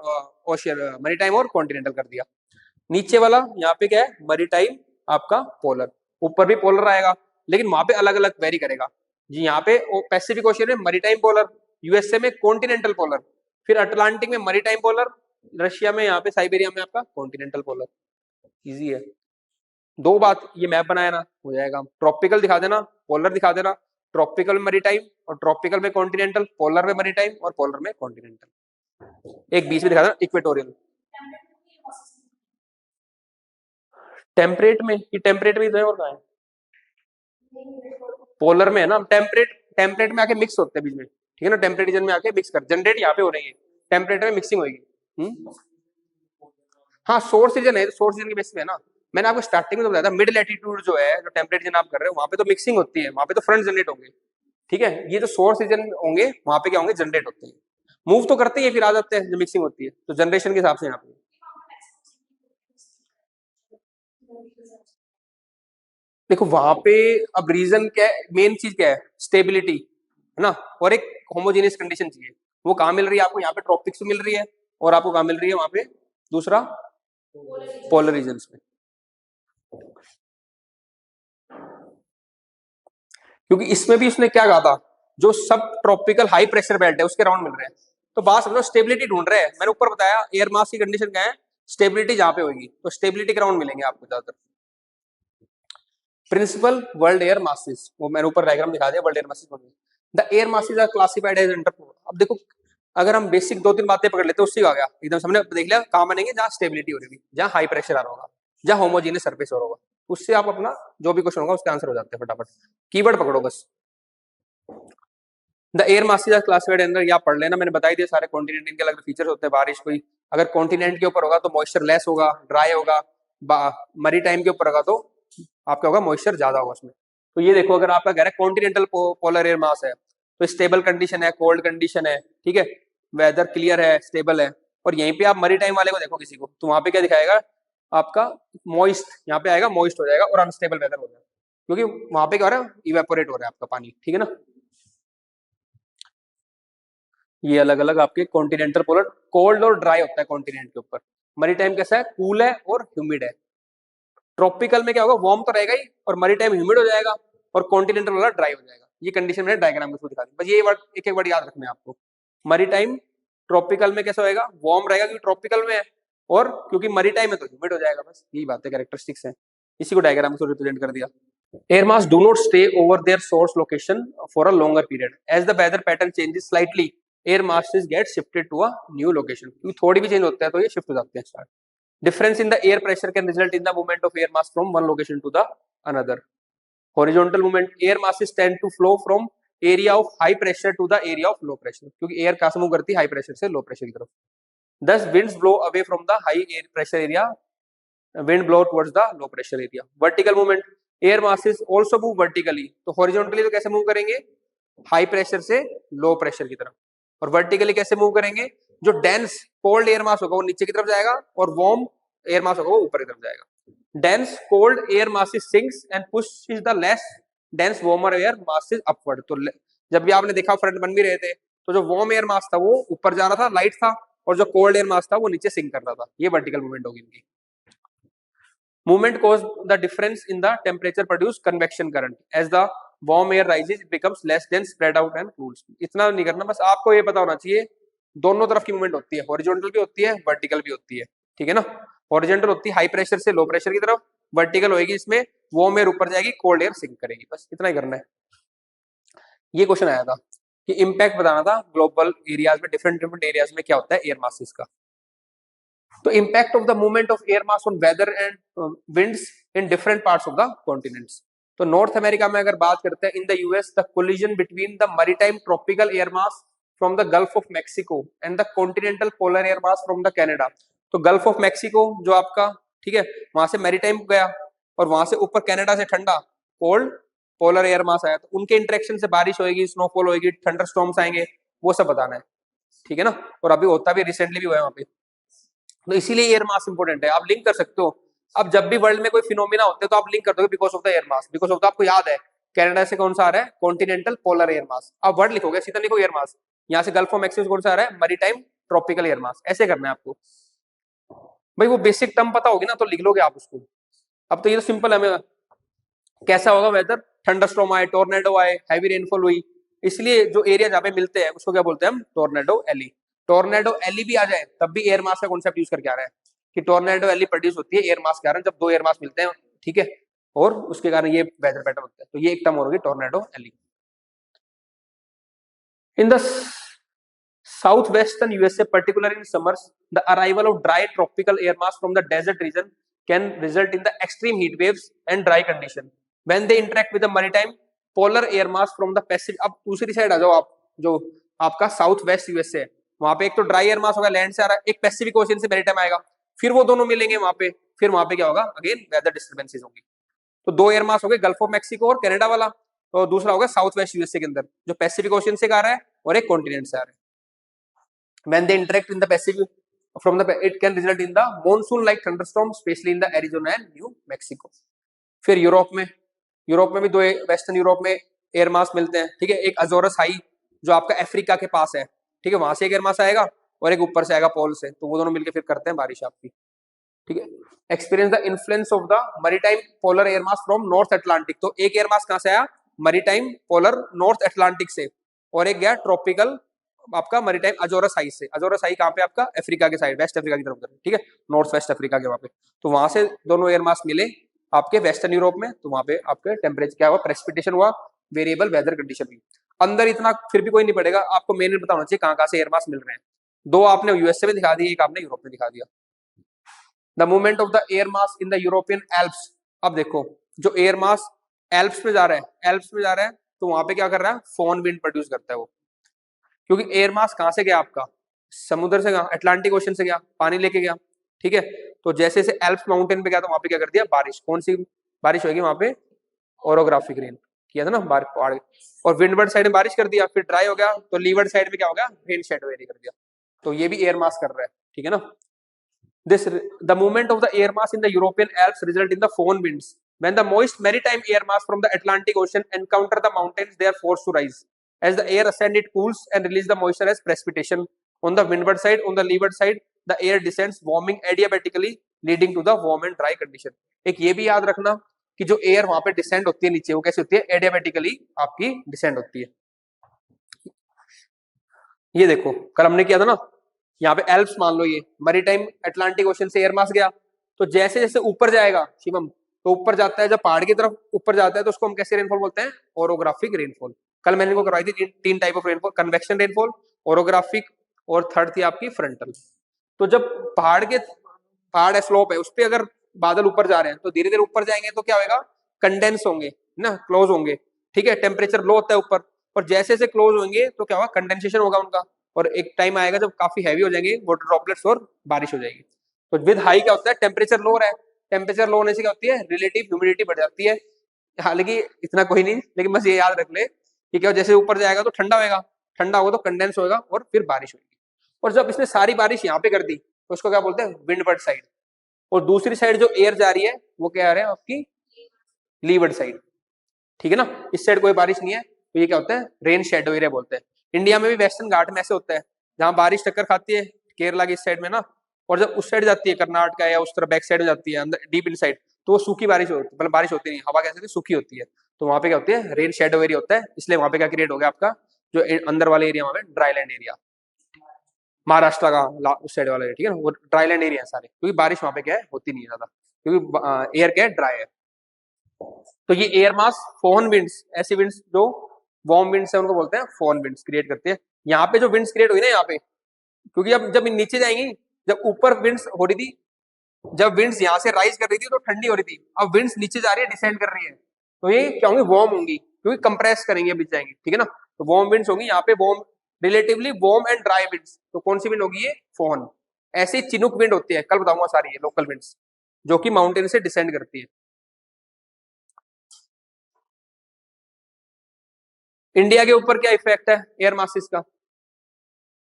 ओशियन, मरीटाइम और कॉन्टिनेंटल कर दिया। नीचे वाला यहाँ पे क्या है, मरीटाइम आपका पोलर, ऊपर भी पोलर आएगा, लेकिन वहां पे अलग अलग वेरी करेगा जी। यहाँ पे पैसिफिक ओशियन में मरीटाइम पोलर, यूएसए में कॉन्टिनेंटल पोलर, फिर अटलांटिक में मरीटाइम पोलर, रशिया में, यहाँ पे साइबेरिया में आपका कॉन्टिनेंटल पोलर। इजी है, दो बात, ये मैप बनाया ना, हो जाएगा। ट्रॉपिकल दिखा देना, पोलर दिखा देना, ट्रॉपिकल में मरीटाइम और ट्रॉपिकल में कॉन्टिनेंटल, पोलर में मरीटाइम और पोलर में कॉन्टिनेंटल। एक बीच में दिखा देना इक्वेटोरियल। टेम्परेट में, ये टेम्परेट में इधर और कहाँ है, पोलर में है ना, टेम्परेट, टेम्परेट में आके मिक्स होते हैं बीच में, ठीक है ना, टेम्परेट रीजन में आके मिक्स कर, जनरेट यहाँ पे हो रही है, टेम्परेट में मिक्सिंग होगी। हाँ सोर्स रीजन है, सोर्स रीजन के बेस पे है ना, मैंने आपको स्टार्टिंग में तो बताया था, मिड लैटिट्यूड जो है, जो टेम्परेट रीजन आप कर रहे हो, वहां पे तो मिक्सिंग होती है, वहां पे तो फ्रंट जनरेट होंगे, ठीक है। ये जो सोर्स रीजन होंगे वहां पे क्या होंगे, जनरेट होते हैं, मूव तो करते हैं फिर आ जाते हैं जब मिक्सिंग होती है, तो जनरेशन के हिसाब से यहाँ पे। देखो वहां पे अब रीजन क्या है, मेन चीज क्या है, स्टेबिलिटी है ना, और एक होमोजेनियस कंडीशन चाहिए। वो कहाँ मिल रही है आपको? यहाँ पे ट्रॉपिक्स में मिल रही है, और आपको कहाँ मिल रही है? वहां पे दूसरा पोलर रीजन्स में। क्योंकि इसमें भी उसने क्या कहा था, जो सब ट्रॉपिकल हाई प्रेशर बेल्ट है उसके राउंड मिल रहे हैं। तो बात समझो, स्टेबिलिटी ढूंढ रहे हैं। मैंने ऊपर बताया एयर मास की कंडीशन क्या है, स्टेबिलिटी जहां पे होगी, तो स्टेबिलिटी के राउंड मिलेंगे आपको ज्यादातर। प्रिंसिपल वर्ल्ड एयर मासेस, वो मैंने ऊपर डायग्राम दिखा दिया, world air masses. The air masses are classified as under. अब देखो, अगर हम बेसिक 2-3 बातें पकड़ लेते हैं उससे आ गया एकदम, हमने देख लिया कहां बनेंगे, जहां स्टेबिलिटी हो रही होगी, जहां हाई प्रेशर आ रहा होगा, जहां होमोजीनियस सरफेस हो रहा होगा, उससे आप अपना जो भी क्वेश्चन होगा उसके आंसर हो जाते हैं फटाफट। कीवर्ड पकड़ो बस। The air masses are classified under, या पढ़ लेना, मैंने बताई दिया सारे कॉन्टिनेंट इनके अलग फीचर्स होते हैं। बारिश कोई अगर कॉन्टिनेंट के ऊपर होगा तो मॉइस्चर लेस होगा, ड्राई होगा। मरी टाइम के ऊपर होगा तो आपका होगा मॉइस्चर ज्यादा होगा उसमें। तो ये देखो, अगर आपका कह रहा है कॉन्टिनेंटल पोलर एयर मास है, तो स्टेबल कंडीशन है, कोल्ड कंडीशन है, ठीक है, वेदर क्लियर है, स्टेबल है। और यहीं पे आप मरी टाइम वाले को देखो किसी को, तो वहां पे क्या दिखाएगा आपका? मॉइस्ट, यहाँ पे आएगा मॉइस्ट हो जाएगा और अनस्टेबल वेदर हो जाएगा, क्योंकि वहां पे क्या हो रहा है, इवेपोरेट हो रहा है आपका पानी, ठीक है ना। ये अलग अलग आपके कॉन्टिनेंटल पोलर, कोल्ड और ड्राई होता है कॉन्टिनेंट के ऊपर। मरी टाइम कैसा है? कूल है और ह्यूमिड है। ट्रॉपिकल में क्या होगा, वार्म तो रहेगा ही, और मरी टाइम ह्यूमिड हो जाएगा, और कॉन्टिनेंटल वाला ड्राई हो जाएगा। ये कंडीशन मैंने डायग्राम के थ्रू दिखा दी। बस ये वर्ड एक एक वर्ड याद रखना है आपको। मरी टाइम ट्रॉपिकल में कैसा होएगा? वार्म रहेगा क्योंकि ट्रॉपिकल में है, और क्योंकि मरी टाइम है तो ह्यूमिड हो जाएगा। बस यही बात है, कैरेक्टरिस्टिक्स है। इसी को डायग्राम से रिप्रेजेंट कर दिया। Air mass do not stay over their source location for a longer period. As the weather pattern changes slightly, air masses get shifted to a new location. क्योंकि थोड़ी भी चेंज होता है तो ये शिफ्ट हो जाते हैं start. Difference in the air pressure can result in the movement of air mass from one location to the another. Horizontal movement, air masses tend to flow from area of high pressure to the area of low pressure. क्योंकि air कहाँ से move करती है? High pressure से low pressure की तरफ। Thus winds blow away from the high air pressure area, wind blow towards the low pressure area. Vertical movement, air masses also move vertically. तो horizontally तो कैसे मूव करेंगे? High pressure से low pressure की तरफ। और वर्टिकली कैसे move करेंगे? जो डेंस कोल्ड एयर मास होगा वो नीचे की तरफ जाएगा, और वार्म एयर मास होगा वो ऊपर की तरफ जाएगा। Dense cold air masses sinks and pushes the less dense warmer air masses upward. तो जब भी आपने देखा फ्रंट बन भी रहे थे, तो जो वार्म एयर मास था वो ऊपर जा रहा था, लाइट था, और जो कोल्ड एयर मास था वो नीचे सिंक कर रहा था। ये वर्टिकल मूवमेंट होगी इनकी। Movement caused the difference in the temperature produce convection current. As the warm air rises, it becomes less dense, spread out and cools. इतना नहीं करना, बस आपको ये पता होना चाहिए दोनों तरफ की मूवमेंट होती है, हॉरिजॉन्टल भी होती है, वर्टिकल भी होती है, ठीक है ना। हॉरिजॉन्टल होती है हाई प्रेशर से लो प्रेशर की तरफ, वर्टिकल होगी इसमें वार्म एयर ऊपर जाएगी, कोल्ड एयर सिंक करेगी। बस इतना ही करना है। ये क्वेश्चन आया था कि इम्पैक्ट बताना था ग्लोबल एरियाज में, डिफरेंट डिफरेंट एरियाज में क्या होता है एयर मासेस का। तो impact of the movement of air mass on whether and winds in different parts of the continents. तो नॉर्थ अमेरिका में अगर बात करते हैं, in the US the collision between the maritime tropical air mass from the gulf of Mexico and the continental polar air mass from the Canada. तो gulf of Mexico जो आपका, ठीक है, वहां से मैरीटाइम गया, और वहां से ऊपर कनाडा से ठंडा कोल्ड पोलर एयर मास आया, तो उनके इंटरेक्शन से बारिश होगी, स्नोफॉल होगी, थंडर स्टॉर्म्स आएंगे, वो सब बताना है, ठीक है ना। और अभी होता भी, रिसेंटली भी हुआ है वहां पे। तो इसीलिए एयर मास इंपॉर्टेंट है। आप लिंक कर सकते हो। अब जब भी वर्ल्ड में कोई फिनोमिना होते हैं तो आप लिंक कर दोगे because of the air mass, because of the, आपको याद है कनाडा से कौन सा आ रहा है? कॉन्टिनेंटल पोलर एयर मास। आप वर्ड लिखोगे, सीधा लिखो एयर मास। यहाँ से गल्फ ऑफ मैक्सिको कौन सा आ रहा है? मैरीटाइम ट्रॉपिकल एयर मास। ऐसे करना है आपको भाई, वो बेसिक टर्म पता होगी ना तो लिख लोगे आप उसको। अब तो ये तो सिंपल है। हमें कैसा होगा वेदर? थंडरस्टॉर्म आए, टोर्नेडो आए, हैवी रेनफॉल हुई, इसलिए जो एरिया जहाँ पे मिलते हैं उसको क्या बोलते हैं हम? Tornado Eli. टोर्नेडो एली भी आ जाए तब भी एयर मास का कॉन्सेप्ट यूज करके आ रहा है कि टोर्नेडो एली प्रोड्यूस होती है एयर मास के कारण, जब दो एयर मास मिलते हैं, ठीक है, और उसके कारण ये वेदर पैटर्न होता है। तो ये एक टर्म होगी tornado alley. In the southwestern USA, particularly in summers, the arrival of dry tropical air mass from the desert region can result in the extreme heat waves and dry condition when they interact with the maritime polar air mass from the Pacific. अब दूसरी side आ जाओ आप, जो आपका south west USA है, वहां पे एक तो ड्राई एयर मास होगा, लैंड से आ रहा है, एक पैसिफिक ओशियन से मैरीटाइम आएगा, फिर वो दोनों मिलेंगे वहां पे, फिर वहां पे क्या होगा? अगेन वेदर डिस्टर्बेंसेस होंगी। तो दो एयर मास हो गए, गल्फ ऑफ मैक्सिको और कनाडा वाला, और दूसरा होगा साउथ वेस्ट यूएसए के अंदर जो पैसिफिक ओशियन से आ रहा है और एक कॉन्टिनेंट से आ रहा है। When they interact in the Pacific, it can result in the monsoon-like thunderstorms, especially in the Arizona and New Mexico. फिर यूरोप में भी दो वेस्टर्न यूरोप में एयर मास मिलते हैं, ठीक है। एक अजोरस हाई जो आपका अफ्रीका के पास है, ठीक है, वहां से एक एयर मास आएगा और एक ऊपर से आएगा पोल से, तो वो दोनों मिलकर फिर करते हैं बारिश आपकी। ठीक है, experience the influence of the maritime polar air mass from north Atlantic. तो एक एयर मास कहां से आया, मैरीटाइम पोलर नॉर्थ अटलांटिक से, और एक गया ट्रॉपिकल आपका मैरीटाइम अजोरस हाई से। अजोरस हाई कहां पे आपका, अफ्रीका के साइड, वेस्ट अफ्रीका की तरफ, ठीक है, नॉर्थ वेस्ट अफ्रीका के वहां पे। तो वहां से दोनों एयर मास मिले आपके वेस्टर्न यूरोप में, तो वहां पे आपके टेम्परेचर क्या हुआ, प्रेसिपिटेशन हुआ, वेरिएबल वेदर कंडीशन हुई। अंदर इतना फिर भी कोई नहीं पड़ेगा, आपको मेन पता होना चाहिए कहां से एयर मास मिल रहे हैं। दो आपने यूएसए में दिखा दिया, एक आपने यूरोप में दिखा दिया। The movement of the air mass in the European Alps. अब देखो, जो एयर मास एल्प्स में जा रहा है, एल्प्स में जा रहा है, तो वहां पे क्या कर रहा है, फोन विंड प्रोड्यूस करता है वो, क्योंकि एयर मास कहां से गया आपका, समुद्र से गया, अटलांटिक ओशन से गया, पानी लेके गया। ठीक है, तो जैसे जैसे एल्प्स माउंटेन पे गया तो वहां पे क्या कर दिया, बारिश। कौन सी बारिश होगी वहां पे, ओरोग्राफिक रेन किया था ना, पहाड़। और विंडवर्ड साइड में बारिश कर दिया, फिर ड्राई हो गया, तो लीवर्ड साइड में क्या हो गया, रेन शेडो एरिया कर दिया। तो ये भी एयर मास कर रहा है, ठीक है ना। This the movement of the air mass in the European Alps result in the foehn winds. When the moist maritime air mass from the Atlantic Ocean encounter the mountains, they are forced to rise. As the air ascends, it cools and release the moisture as precipitation. On the windward side, on the leeward side, the air descends, warming adiabatically, leading to the warm and dry condition. एक ये भी याद रखना कि जो air वहां पे descend होती है नीचे, वो कैसे होती है, एडियाबेटिकली आपकी डिसेंड होती है। ये देखो, कल हमने किया था ना, यहाँ पे एल्प्स मान लो, ये मैरीटाइम अटलांटिक ओशन से एयर मास गया, तो जैसे जैसे ऊपर जाएगा शिवम, तो ऊपर जाता है, जब पहाड़ की तरफ ऊपर जाता है तो उसको हम कैसे रेनफॉल बोलते हैं, ओरोग्राफिक रेनफॉल। कल मैंने को करवाई थी तीन type of rainfall, convection rainfall, orographic, और थर्ड थी आपकी फ्रंटल। तो जब पहाड़ है, स्लोप है, उस पर अगर बादल ऊपर जा रहे हैं तो धीरे धीरे ऊपर जाएंगे तो क्या होगा, कंडेंस होंगे ना, क्लोज होंगे। ठीक है, टेम्परेचर लो होता है ऊपर, और जैसे जैसे क्लोज होंगे तो क्या होगा, कंडेंसेशन होगा उनका, और एक टाइम आएगा जब काफी हैवी हो जाएंगे वाटर ड्रॉपलेट्स और बारिश हो जाएगी। तो विद हाई क्या होता है, टेम्परेचर लो रहा है, टेम्परेचर लो होने से क्या होती है, रिलेटिव ह्यूमिडिटी बढ़ जाती है। हालांकि इतना कोई नहीं, लेकिन बस ये याद रख ले कि क्या, जैसे ऊपर जाएगा तो ठंडा होगा, ठंडा होगा तो कंडेंस होगा और फिर बारिश होगी। और जब इसने सारी बारिश यहाँ पे कर दी तो उसको क्या बोलते हैं, विंडवर्ड साइड। और दूसरी साइड जो एयर जा रही है वो क्या आ रहा है आपकी, लीवर्ड साइड। ठीक है ना, इस साइड कोई बारिश नहीं है, तो ये क्या होता है, रेन शेडो एरिया बोलते हैं। इंडिया में भी वेस्टर्न घाट में ऐसे होता है, जहां बारिश टक्कर खाती है केरला की इस साइड में ना, और जब उस साइड जाती है कर्नाटका या उस तरह बैक साइड जाती है अंदर डीप इन साइड, तो वो सूखी बारिश होती है, मतलब बारिश होती नहीं, हवा कैसे सूखी होती है। तो वहां पे क्या होती है, रेन शेडो एरिया होता है, इसलिए वहां पे क्या क्रिएट हो गया आपका, जो अंदर वाले एरिया वहां पे ड्राईलैंड एरिया, महाराष्ट्र का उस साइड वाला एरिया, ठीक है ना, वो ड्राईलैंड एरिया है सारे, क्योंकि बारिश वहां पे क्या है, होती नहीं है ज्यादा, क्योंकि एयर क्या है, ड्राई है। तो ये एयर मास फोन विंड्स, ऐसी विंड्स जो वार्म विंड्स है उनको बोलते हैं फोन विंड्स, क्रिएट करते हैं। यहाँ पे जो विंड्स क्रिएट हुई ना यहाँ पे, क्योंकि अब जब नीचे जाएंगी, जब ऊपर विंड्स हो रही थी, जब विंड्स यहाँ से राइज कर रही थी तो ठंडी हो रही थी, अब विंड्स नीचे जा रही है, डिसेंड कर रही है, तो ये क्या होंगी, वार्म होंगी, क्योंकि कंप्रेस करेंगे, बीच जाएंगे। ठीक है ना, तो वार्म विंड्स होंगी यहाँ पे, warm, relatively warm and dry winds. तो कौन सी विंड होगी, ये फोन। ऐसी चिनुक विंड होती है, कल बताऊंगा सारी ये लोकल विंड्स जो कि माउंटेन से डिसेंड करती है। इंडिया के ऊपर क्या इफेक्ट है एयर मासेस का,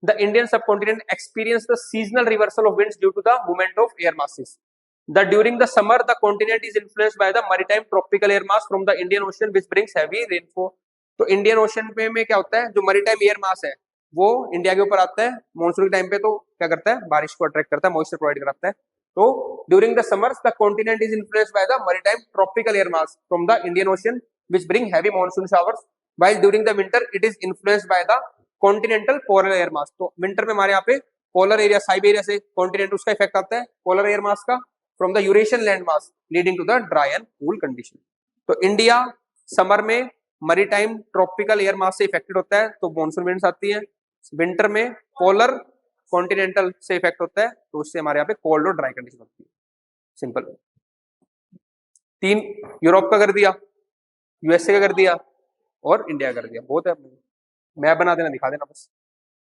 the Indian subcontinent experienced the seasonal reversal of winds due to the movement of air masses. During the summer, the continent is influenced by the maritime tropical air mass from the Indian Ocean, which brings heavy rainfall. तो Indian ocean में क्या होता है, जो maritime air mass है वो India के ऊपर आता है मानसून के टाइम पे, तो क्या करता है, बारिश को अट्रैक्ट करता है, मॉइस्चर प्रोवाइड कराता है। तो during the summers the continent is influenced by the maritime tropical air mass from the Indian Ocean which bring heavy monsoon showers, while during the winter it is influenced by the continental polar air mass. तो winter में हमारे यहाँ पे polar area, Siberia से continent, उसका effect आता है polar air mass का, from the Eurasian land mass leading to the dry and cool condition. तो इंडिया समर में मरीटाइम ट्रॉपिकल एयर मास से इफेक्टेड होता है, तो मॉनसून विंड्स आती है। विंटर में पोलर कॉन्टिनेंटल से इफेक्ट होता है, तो उससे हमारे यहाँ पे कोल्ड और ड्राई कंडीशन होती है। सिंपल। तीन यूरोप का कर दिया, यूएसए का कर दिया और इंडिया कर दिया, बहुत है। मैप बना देना, दिखा देना बस,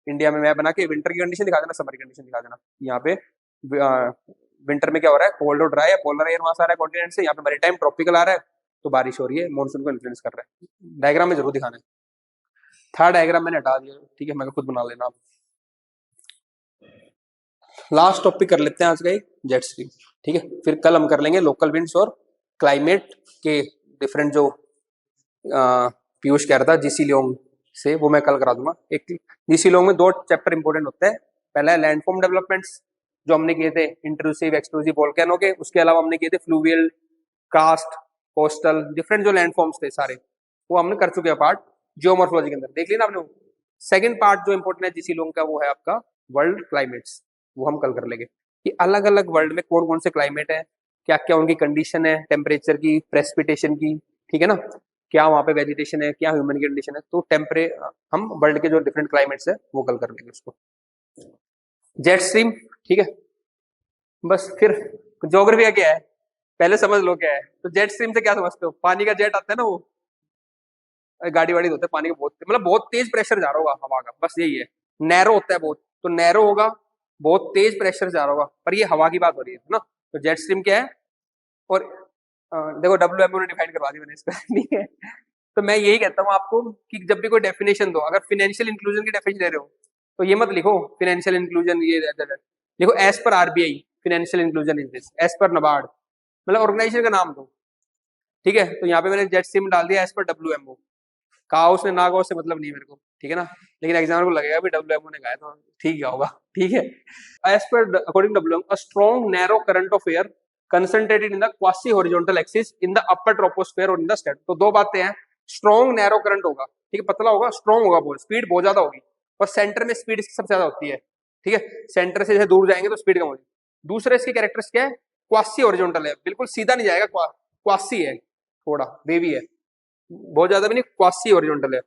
इंडिया में मैप बना के विंटर की कंडीशन दिखा देना, समर की कंडीशन दिखा देना। यहाँ पे विंटर में क्या हो रहा है, कोल्ड और ड्राई है, पोलर एयर मास आ रहा है कॉन्टिनेंट से, यहाँ पे मैरीटाइम ट्रॉपिकल आ रहा है, तो बारिश हो रही है, मॉनसून को इन्फ्लुएंस कर रहा है। डायग्राम में जरूर दिखाना है। थर्ड डायग्राम मैंने हटा दिया, ठीक है, मैं खुद बना लेना। लास्ट टॉपिक कर लेते हैं आज का, जेट स्ट्रीम, ठीक है, फिर कल हम कर लेंगे लोकल विंड्स और क्लाइमेट के डिफरेंट, जो पीयूष कह रहा था जीसी लियोंग से, वो मैं कल करा दूंगा। एक जीसी लोग में 2 चैप्टर इंपॉर्टेंट होते हैं। पहला है लैंडफॉर्म डेवलपमेंट्स, जो हमने किए थे इंट्रूसिव एक्सक्लूसिव वोल्केनो के, उसके अलावा हमने किए थे फ्लूवियल, कास्ट, कोस्टल, डिफरेंट जो लैंडफॉर्म्स थे सारे, वो हमने कर चुके हैं पार्ट जियोमॉर्फोलॉजी के अंदर, देख लिया ना आपने। सेकंड पार्ट जो इंपॉर्टेंट है जीसी लोग का, वो है आपका वर्ल्ड क्लाइमेट्स, वो हम कल कर लेंगे कि अलग अलग वर्ल्ड में कौन कौन से क्लाइमेट है, क्या क्या उनकी कंडीशन है, टेम्परेचर की, प्रेसिपिटेशन की, ठीक है ना, क्या वहाँ पे वेजिटेशन है, क्या ह्यूमन की कंडीशन है। तो टेम्परे हम वर्ल्ड के जो डिफरेंट क्लाइमेट्स है वो कल कर लेंगे उसको। जेट स्ट्रीम, ठीक है, बस फिर ज्योग्राफी का क्या है पहले समझ लो क्या है। तो जेट स्ट्रीम से क्या समझते हो, पानी का जेट आता है ना, वो गाड़ी वाड़ी होते हैं पानी का, बहुत मतलब बहुत तेज प्रेशर जा रहा होगा हवा का, बस यही है। नैरो होता है बहुत, तो नैरो होगा, बहुत तेज प्रेशर जा रहा होगा, पर ये हवा की बात हो रही है ना। तो जेट स्ट्रीम क्या है, और देखो डब्ल्यू ने डिफाइन करवा दी मैंने इसका ठीक है। तो मैं यही कहता हूँ आपको कि जब भी कोई डेफिनेशन दो, अगर फाइनेंशियल इंक्लूजन की डेफिनेशन दे रहे हो तो ये मत लिखो फाइनेंशियल इंक्लूजन ये लिखो as per RBI financial inclusion is this, as per NABARD, मतलब ऑर्गेनाइजेशन का नाम दो, ठीक है। तो यहाँ पे मैंने जेट स्ट्रीम डाल दिया एज पर डब्ल्यूएमओ, कहा उसने ना, कहा उससे मतलब नहीं मेरे को, ठीक है ना, लेकिन एग्जाम को लगेगा भी डब्ल्यूएमओ ने कहा है तो ठीक ही होगा, ठीक है। As per according to WMO, a strong narrow current of air concentrated in the quasi horizontal axis in the upper troposphere और इन द स्टेट। तो दो बातें हैं, स्ट्रॉन्ग नैरो करंट होगा, ठीक है, पतला होगा, स्ट्रॉन्ग होगा, बहुत स्पीड बहुत ज्यादा होगी, और सेंटर में स्पीड इसकी सबसे ज्यादा होती है, ठीक है, सेंटर से जैसे दूर जाएंगे तो स्पीड कम होगी। दूसरे इसके कैरेक्टर्स क्या है, क्वासी हॉरिजॉन्टल है, बिल्कुल सीधा नहीं जाएगा, क्वासी है, थोड़ा वेवी है, बहुत ज्यादा भी नहीं, क्वासी हॉरिजॉन्टल है।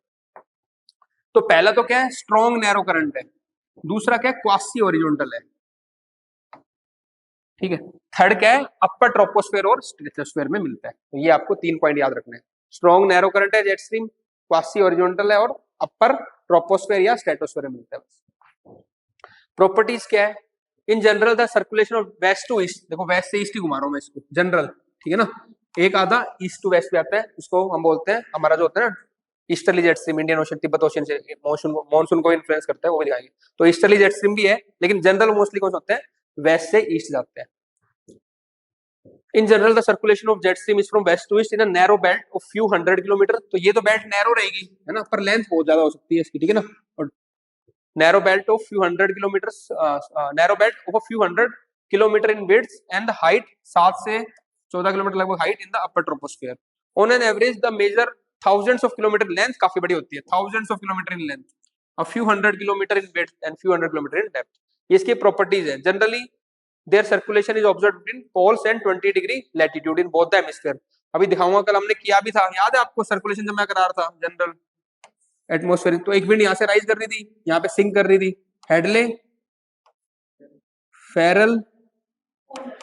तो पहला तो क्या है, स्ट्रॉन्ग नैरो करंट है, दूसरा क्या है, क्वासी हॉरिजॉन्टल है, ठीक है। थर्ड क्या है, अपर ट्रोपोस्फेयर और स्ट्रेटोस्फेयर में मिलता है। तो ये आपको 3 पॉइंट याद रखने हैं, स्ट्रॉन्ग नैरो करंट है जेट स्ट्रीम, क्वासी हॉरिजॉन्टल है, और अपर ट्रोपोस्फेयर या स्ट्रेटोस्फेयर में मिलता है। प्रॉपर्टीज क्या है, in general the circulation of west to east, देखो वेस्ट से ईस्ट ही घुमा रहा हूं मैं इसको, जनरल, ठीक है ना, एक आधा ईस्ट टू वेस्ट पे आता है, उसको हम बोलते हैं, हमारा जो होता है ना easterly jet stream, Indian ocean Tibet ocean से मानसून को इन्फ्लुएंस करता है, वो भी दिखाएंगे। तो ईस्टर्ली जेट स्ट्रीम भी है, लेकिन जनरल मोस्टली कौन सा होता है, वेस्ट से ईस्ट जाते हैं। In general the circulation of jet stream is from west to east in a narrow belt of few 100 kilometre. तो ये तो बेल्ट नैरो रहेगी, है ना, पर लेंथ बहुत ज्यादा हो सकती है इसकी, ठीक है ना। और narrow belt of few hundred kilometers, narrow belt of a few hundred kilometer in width and the height 7 से 14 किलोमीटर लगभग height in the upper troposphere. On an average the major thousands of kilometre, length काफी बड़ी होती है, thousands of kilometre in length, a few 100 kilometre in width and few 100 kilometre in depth. ये इसकी properties है। Generally their circulation is observed between poles and 20 degree latitude in both the hemisphere. अभी दिखाऊंगा, कल हमने किया भी था, याद है आपको सर्कुलेशन जब मैं करा रहा था जनरल एटमोस्फेयर। तो एक विंड यहाँ से राइज कर रही थी, यहाँ पे सिंक कर रही थी, हेडले, फेरल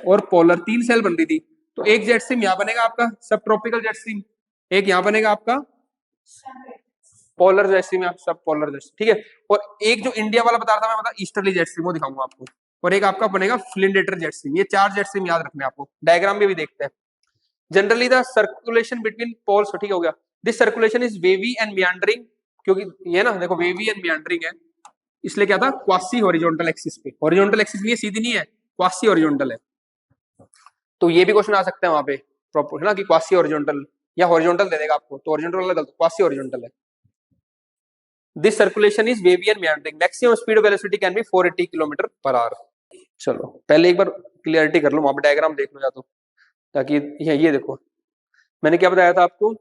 और पोलर, 3 सेल बन रही थी। तो एक जेट स्ट्रीम यहाँ बनेगा आपका सब ट्रॉपिकल जेट स्ट्रीम, एक यहाँ बनेगा आपका पोलर जेट स्ट्रीम या सब पोलर जेट स्ट्रीम, ठीक है। और एक जो इंडिया वाला बता रहा था मैं, बता ईस्टर्ली जेट स्ट्रीम, वो दिखाऊंगा आपको। और एक आपका बनेगा फ्लिंडेटर जेट स्ट्रीम। ये 4 जेट स्ट्रीम याद रखने आपको, डायग्राम में भी देखते हैं। Generally the circulation between poles, ठीक हो गया, this circulation is wavy and meandering, क्योंकि ये ना देखो वेवी एंड मियांडरिंग है, इसलिए क्या था, क्वासी हॉरिजॉन्टल एक्सिस पे, हॉरिजॉन्टल एक्सिस नहीं है, सीधी नहीं है, क्वासी हॉरिजॉन्टल है। तो ये भी क्वेश्चन आ सकता है वहां पे प्रॉपर, है ना, कि क्वासी हॉरिजॉन्टल या हॉरिजॉन्टल दे देगा आपको, तो हॉरिजॉन्टल वाला गलत, क्वासी हॉरिजॉन्टल है। This circulation is wavy and meandering, maximum speed of velocity can be 480 kilometre per hour. चलो पहले एक बार क्लियरिटी कर लो, वहां पे डायग्राम देख लो या तो, ताकि ये देखो मैंने क्या बताया था आपको,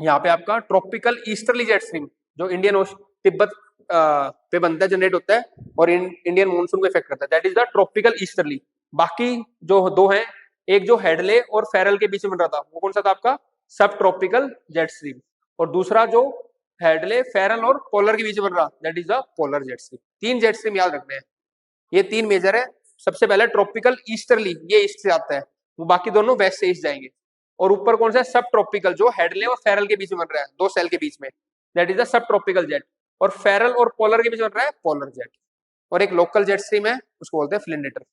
यहाँ पे आपका ट्रॉपिकल ईस्टर्ली जेट स्ट्रीम जो इंडियन ओशन तिब्बत पे बनता है, जनरेट होता है और इंडियन मानसून को इफेक्ट करता है, that is the tropical easterly. बाकी जो दो हैं, एक जो हेडले और फेरल के बीच में बन रहा था, वो कौन सा था आपका, सब ट्रॉपिकल जेट स्ट्रीम, और दूसरा जो हेडले, फेरल और पोलर के बीच में बन रहा, that is the polar jet stream. 3 jet stream याद रखने हैं, ये 3 मेजर है। सबसे पहले ट्रॉपिकल ईस्टर्ली, ये ईस्ट से आता है, वो बाकी दोनों वेस्ट से ईस्ट जाएंगे। और ऊपर कौन सा है, सब ट्रॉपिकल, जो हेडले और फेरल के बीच में बन रहा है, 2 सेल के बीच में, that is the sub tropical jet. और फेरल और पोलर के बीच में बन रहा है पोलर जेट। और एक लोकल जेट स्ट्रीम है, उसको बोलते हैं फ्लिंडेटर।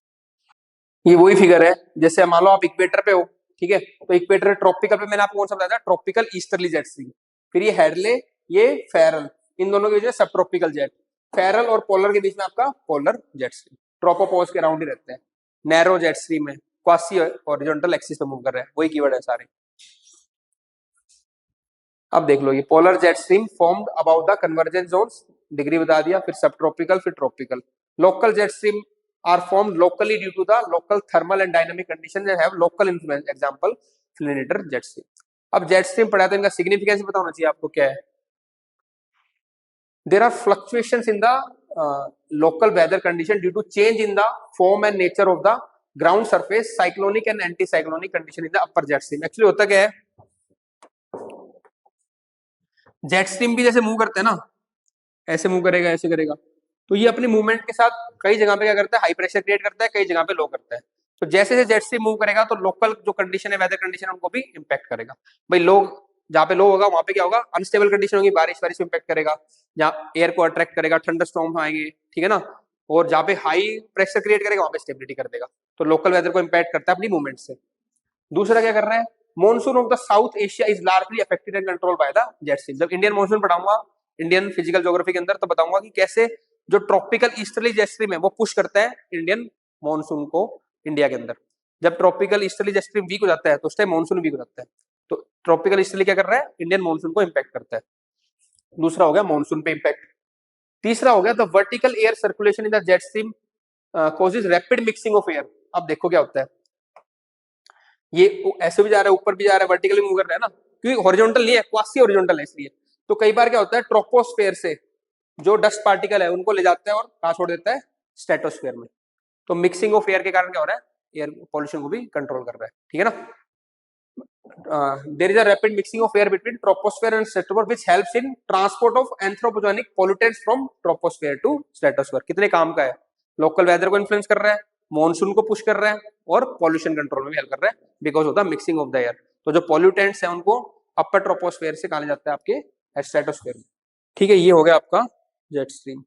ये वही फिगर है, जैसे मान लो आप इक्वेटर पे हो, ठीक है, तो इक्वेटर ट्रॉपिकल पे मैंने आपको कौन सा बताया था, ट्रॉपिकल ईस्टर्ली जेट स्ट्रीम। फिर ये हेडले, ये फेरल, इन दोनों के बीच में सब ट्रॉपिकल जेट, फेरल और पोलर के बीच में आपका पोलर जेट स्ट्रीम, ट्रोपोपॉज के अराउंड ही रहते हैं। नैरो जेट स्ट्रीम है, क्वासी हॉरिजॉन्टल एक्सिस पे मूव कर रहा है, वही कीवर्ड है सारे। अब देख लो, ये polar jet stream formed about the convergence zones, degree बता दिया, फिर सब ट्रॉपिकल, फिर tropical. Local jet stream are formed locally due to the local thermal and dynamic condition that have local influence, example फ्लिनेटर jet stream. अब jet stream पढ़ा तो इनका significance पता होना चाहिए आपको क्या है। There are fluctuations in the local weather condition due to change in the form and nature of the ground surface, cyclonic and anti cyclonic condition in the upper jet stream. Actually होता क्या है, jet stream भी जैसे move करते हैं ना, ऐसे move करेगा, ऐसे करेगा, तो ये अपनी मूवमेंट के साथ कई जगह पे क्या करता है, हाई प्रेशर क्रिएट करता है, कई जगह पे लो करता है। तो जैसे जैसे जेट स्ट्रीम मूव करेगा तो लोकल जो कंडीशन है, वेदर कंडीशन, उनको भी इंपैक्ट करेगा। भाई लोग जहाँ पे लो होगा वहां पे क्या होगा, अनस्टेबल कंडीशन होगी, बारिश वारिश इंपैक्ट करेगा, जहाँ एयर को अट्रैक्ट करेगा, थंडर स्टॉर्म आएंगे, ठीक है ना। और जहाँ पे हाई प्रेशर क्रिएट करेगा वहां पे स्टेबिलिटी कर देगा। तो लोकल वेदर को इंपैक्ट करता है अपनी मूवमेंट से। दूसरा क्या कर रहा है, monsoon of the south Asia is largely affected and control by the jet stream. जब इंडियन मॉनसून पढ़ाऊंगा इंडियन फिजिकल ज्योग्राफी के अंदर, तो बताऊंगा कि कैसे जो ट्रॉपिकल ईस्टर्ली जेट स्ट्रीम है वो पुश करता है इंडियन मॉनसून को इंडिया के अंदर। जब tropical easterly jet stream weak हो जाता है तो उस टाइम मॉनसून वीक हो जाता है। तो ट्रॉपिकल ईस्टर्ली क्या कर रहा है, इंडियन मॉनसून को इंपैक्ट करता है। दूसरा हो गया मॉनसून पे इंपैक्ट। तीसरा हो गया the vertical air circulation in the jet stream causes rapid mixing of air. अब देखो क्या होता है, ये ऐसे भी जा रहा है, ऊपर भी जा रहा है, वर्टिकली मूव कर रहा है ना, क्योंकि हॉरिजॉन्टल नहीं है, क्वासी हॉरिजॉन्टल है इसलिए। तो कई बार क्या होता है, ट्रोपोस्फेयर से जो डस्ट पार्टिकल है उनको ले जाता है और कहाँ छोड़ देता है, स्ट्रेटोस्फेयर में। तो मिक्सिंग ऑफ एयर के कारण क्या हो रहा है, एयर पॉल्यूशन को भी कंट्रोल कर रहा है, ठीक है ना। There is a rapid mixing of air between troposphere and stratosphere which helps in transport of anthropogenic pollutants from troposphere to stratosphere. कितने काम का है, लोकल वेदर को इन्फ्लुएंस कर रहा है, मॉनसून को पुश कर रहा है, और पॉल्यूशन कंट्रोल में भी हेल्प कर रहा है because of the mixing of the air. तो जो पॉल्यूटेंट्स है उनको अपर ट्रोपोस्फेयर से कहा जाता है आपके स्ट्रेटोस्फेयर में। ठीक है, ये हो गया आपका जेट स्ट्रीम।